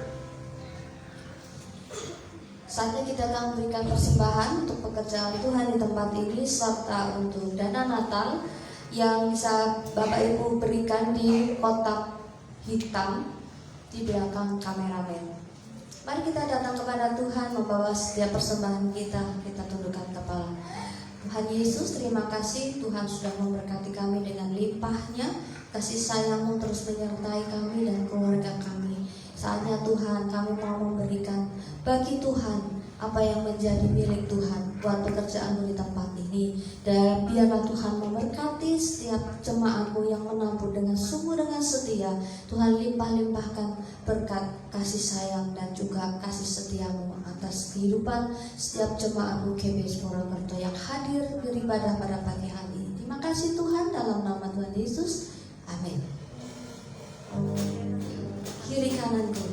Saatnya kita akan memberikan persembahan untuk pekerjaan Tuhan di tempat ini serta untuk dana Natal yang bisa Bapak Ibu berikan di kotak hitam di belakang kameramen. Mari kita datang kepada Tuhan membawa setiap persembahan kita tundukkan kepala. Tuhan Yesus, terima kasih Tuhan sudah memberkati kami dengan limpahnya. Kasih sayang-Mu terus menyertai kami dan keluarga kami. Saatnya Tuhan kami mau memberikan bagi Tuhan apa yang menjadi milik Tuhan buat pekerjaan-Mu di tempat ini. Dan biarlah Tuhan memberkati setiap jemaat-Mu yang menampung dengan sungguh dengan setia. Tuhan limpah-limpahkan berkat kasih sayang dan juga kasih setia-Mu atas kehidupan setiap jemaat-Mu GBS Purwokerto yang hadir beribadah pada pagi hari ini. Terima kasih Tuhan, dalam nama Tuhan Yesus. Amin. Kiri kananku.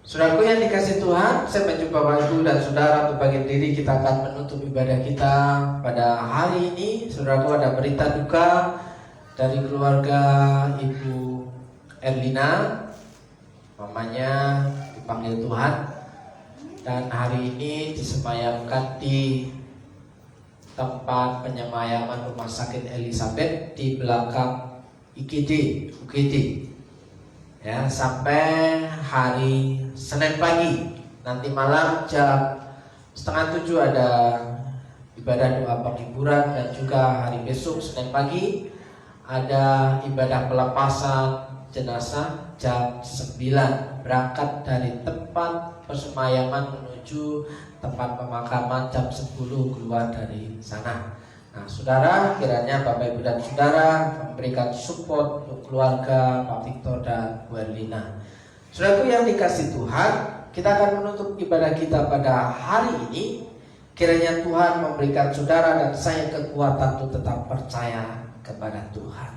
Saudaraku yang dikasih Tuhan, saya menjumpa Bapak Ibu dan Saudara untuk bagian diri kita akan menutup ibadah kita pada hari ini. Saudaraku, ada berita duka dari keluarga Ibu Erlina. Mamanya dipanggil Tuhan dan hari ini disemayamkan di tempat penyemayaman Rumah Sakit Elizabeth di belakang UGD. Ya, sampai hari Senin pagi. Nanti malam jam 6:30 ada ibadah doa penghiburan, dan juga hari besok Senin pagi ada ibadah pelepasan jenazah jam 9. Berangkat dari tempat persemayaman menuju tempat pemakaman jam 10, keluar dari sana. Nah, saudara, kiranya Bapak Ibu dan Saudara memberikan support untuk keluarga Pak Victor dan Bu Erlina. Saudaraku yang dikasih Tuhan, kita akan menutup ibadah kita pada hari ini. Kiranya Tuhan memberikan saudara dan saya kekuatan untuk tetap percaya kepada Tuhan.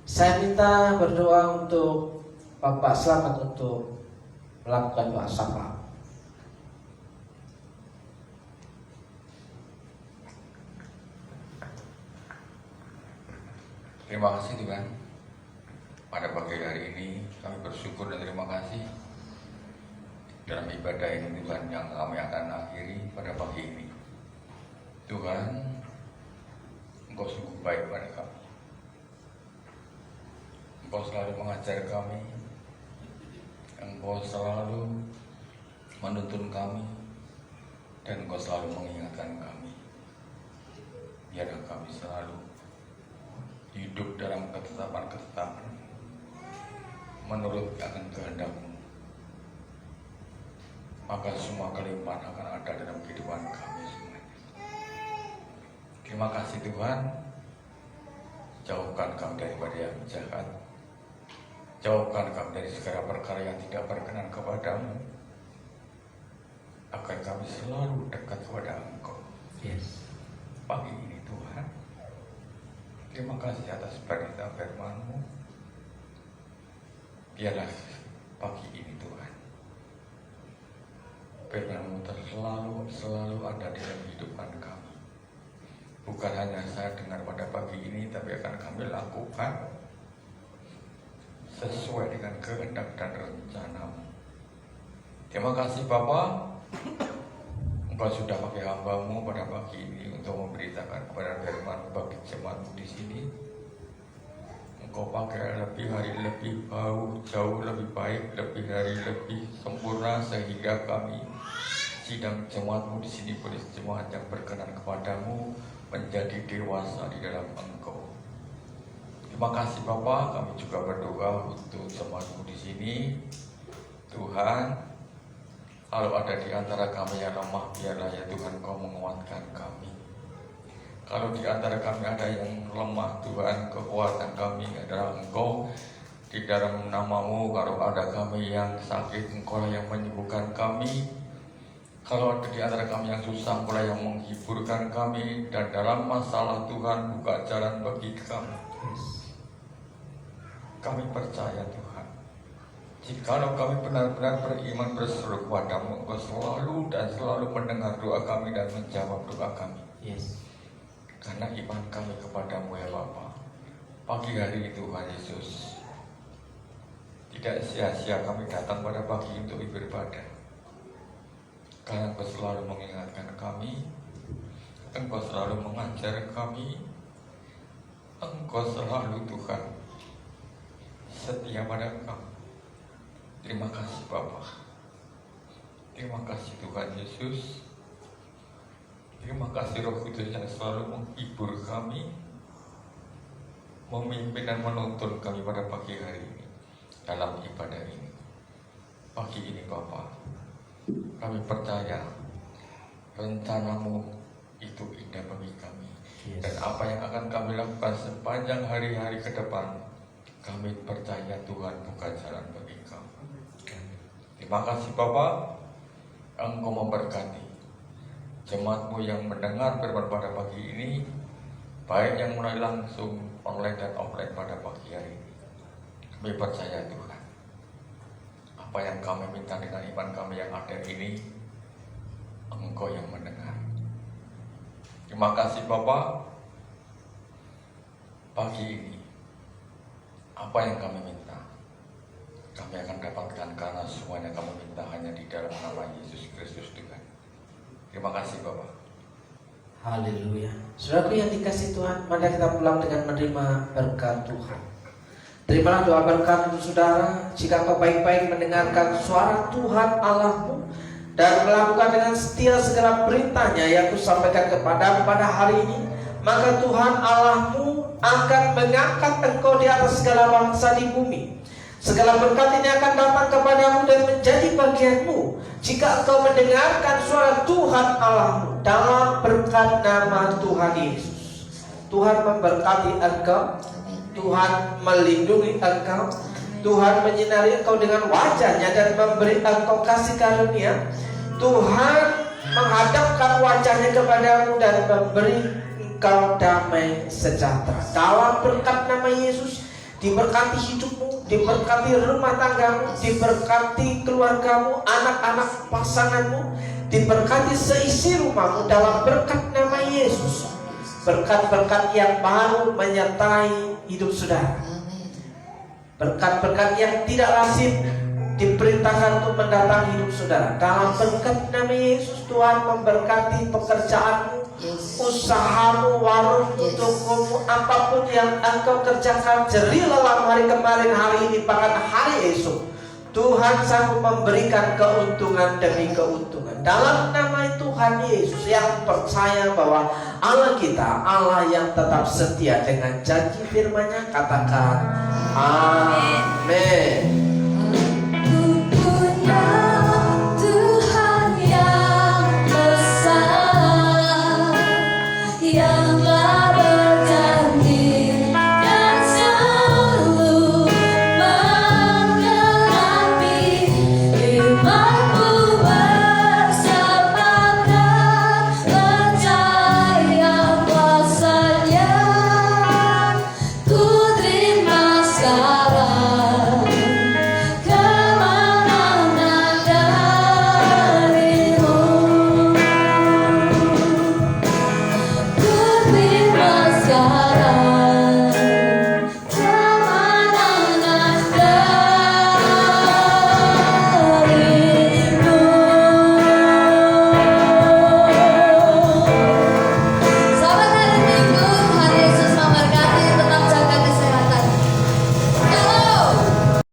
Saya minta berdoa untuk Bapak Selamat untuk melakukan doa syafaat. Terima kasih Tuhan. Pada pagi hari ini kami bersyukur dan terima kasih dalam ibadah ini Tuhan yang kami akan akhiri pada pagi ini. Tuhan, Engkau sungguh baik pada kami. Engkau selalu mengajar kami. Engkau selalu menuntun kami, dan Engkau selalu mengingatkan kami. Biarlah kami selalu hidup dalam ketetapan-ketetapan menurut akan kehendak-Mu, maka semua kelimpahan akan ada dalam kehidupan kami semuanya. Terima kasih Tuhan. Jauhkan kami daripada yang jahat, jauhkan kami dari segala perkara yang tidak berkenan kepadamu, agar kami selalu dekat kepada Engkau. Yes. Pagi ini Tuhan, terima kasih atas berita firman-Mu. Biarlah pagi ini Tuhan, firman-Mu selalu ada di dalam kehidupan kami. Bukan hanya saya dengar pada pagi ini, tapi akan kami lakukan sesuai dengan kehendak dan rencana-Mu. Terima kasih Bapa, Engkau sudah pakai hamba-Mu pada pagi ini untuk memberitakan kepada firman-Mu bagi jemaat-Mu di sini. Engkau pakai lebih hari lebih jauh lebih baik, lebih hari lebih sempurna, sehingga kami sidang jemaat-Mu di sini boleh jemaat yang berkenan kepadamu, menjadi dewasa di dalam Engkau. Terima kasih Bapa, kami juga berdoa untuk jemaat-Mu di sini. Tuhan, kalau ada di antara kami yang lemah, biarlah ya Tuhan Engkau menguatkan kami. Kalau di antara kami ada yang lemah, Tuhan, kekuatan kami adalah Engkau. Di dalam nama-Mu, kalau ada kami yang sakit, Engkau lah yang menyembuhkan kami. Kalau ada di antara kami yang susah, Engkau lah yang menghiburkan kami. Dan dalam masalah Tuhan, buka jalan bagi kami. Kami percaya Tuhan, jikalau kami benar-benar beriman berseru kepada-Mu, Engkau selalu dan selalu mendengar doa kami dan menjawab doa kami. Yes. Karena iman kami kepadamu ya Bapa. Pagi hari ini Tuhan Yesus, tidak sia-sia kami datang pada pagi untuk beribadah, karena Engkau selalu mengingatkan kami, Engkau selalu mengajar kami, Engkau selalu Tuhan setia pada kami. Terima kasih Bapa. Terima kasih Tuhan Yesus. Terima kasih Roh Kudus yang selalu menghibur kami, memimpin dan menuntun kami pada pagi hari ini dalam ibadah ini. Pagi ini Bapa, kami percaya rencana-Mu itu indah bagi kami. Dan apa yang akan kami lakukan sepanjang hari-hari ke depan, kami percaya Tuhan buka jalan bagi kami. Terima kasih Bapa, Engkau memberkati jemaat-Mu yang mendengar firman pada pagi ini, baik yang mulai langsung, online dan offline pada pagi hari ini. Kami percaya Tuhan, Apa yang kami minta dengan iman kami yang ada ini, Engkau yang mendengar. Terima kasih Bapa. Pagi ini, apa yang kami minta, kami akan dapatkan karena semuanya kami minta hanya di dalam nama Yesus Kristus Tuhan. Terima kasih Bapak. Haleluya. Saudaraku yang dikasih Tuhan, mari kita pulang dengan menerima berkat Tuhan. Terimalah doa berkat untuk saudara. Jika kau baik-baik mendengarkan suara Tuhan Allahmu dan melakukan dengan setia segala perintahnya yang kusampaikan kepadamu pada hari ini, maka Tuhan Allahmu akan mengangkat engkau di atas segala bangsa di bumi. Segala berkat ini akan datang kepadamu dan menjadi bagianmu jika engkau mendengarkan suara Tuhan Allahmu dalam berkat nama Tuhan Yesus. Tuhan memberkati engkau, Tuhan melindungi engkau, Tuhan menyinari engkau dengan wajahnya dan memberi engkau kasih karunia. Tuhan menghadapkan wajahnya kepadamu dan memberi engkau damai sejahtera. Dalam berkat nama Yesus, diberkati hidupmu, diberkati rumah tanggamu, diberkati keluargamu, anak-anak pasanganmu, diberkati seisi rumahmu dalam berkat nama Yesus. Berkat-berkat yang baru menyertai hidup saudara. Berkat-berkat yang tidak lazim diperintahkan untuk mendatangi hidup saudara. Dalam berkat nama Yesus, Tuhan memberkati pekerjaanmu, usahamu, warungmu, tokomu, apapun yang engkau kerjakan, jerih lelah hari kemarin, hari ini, bahkan hari esok, Tuhan sanggup memberikan keuntungan demi keuntungan. Dalam nama Tuhan Yesus yang percaya bahwa Allah kita, Allah yang tetap setia dengan janji firman-Nya, katakan amin. Tuhan yang besar, yang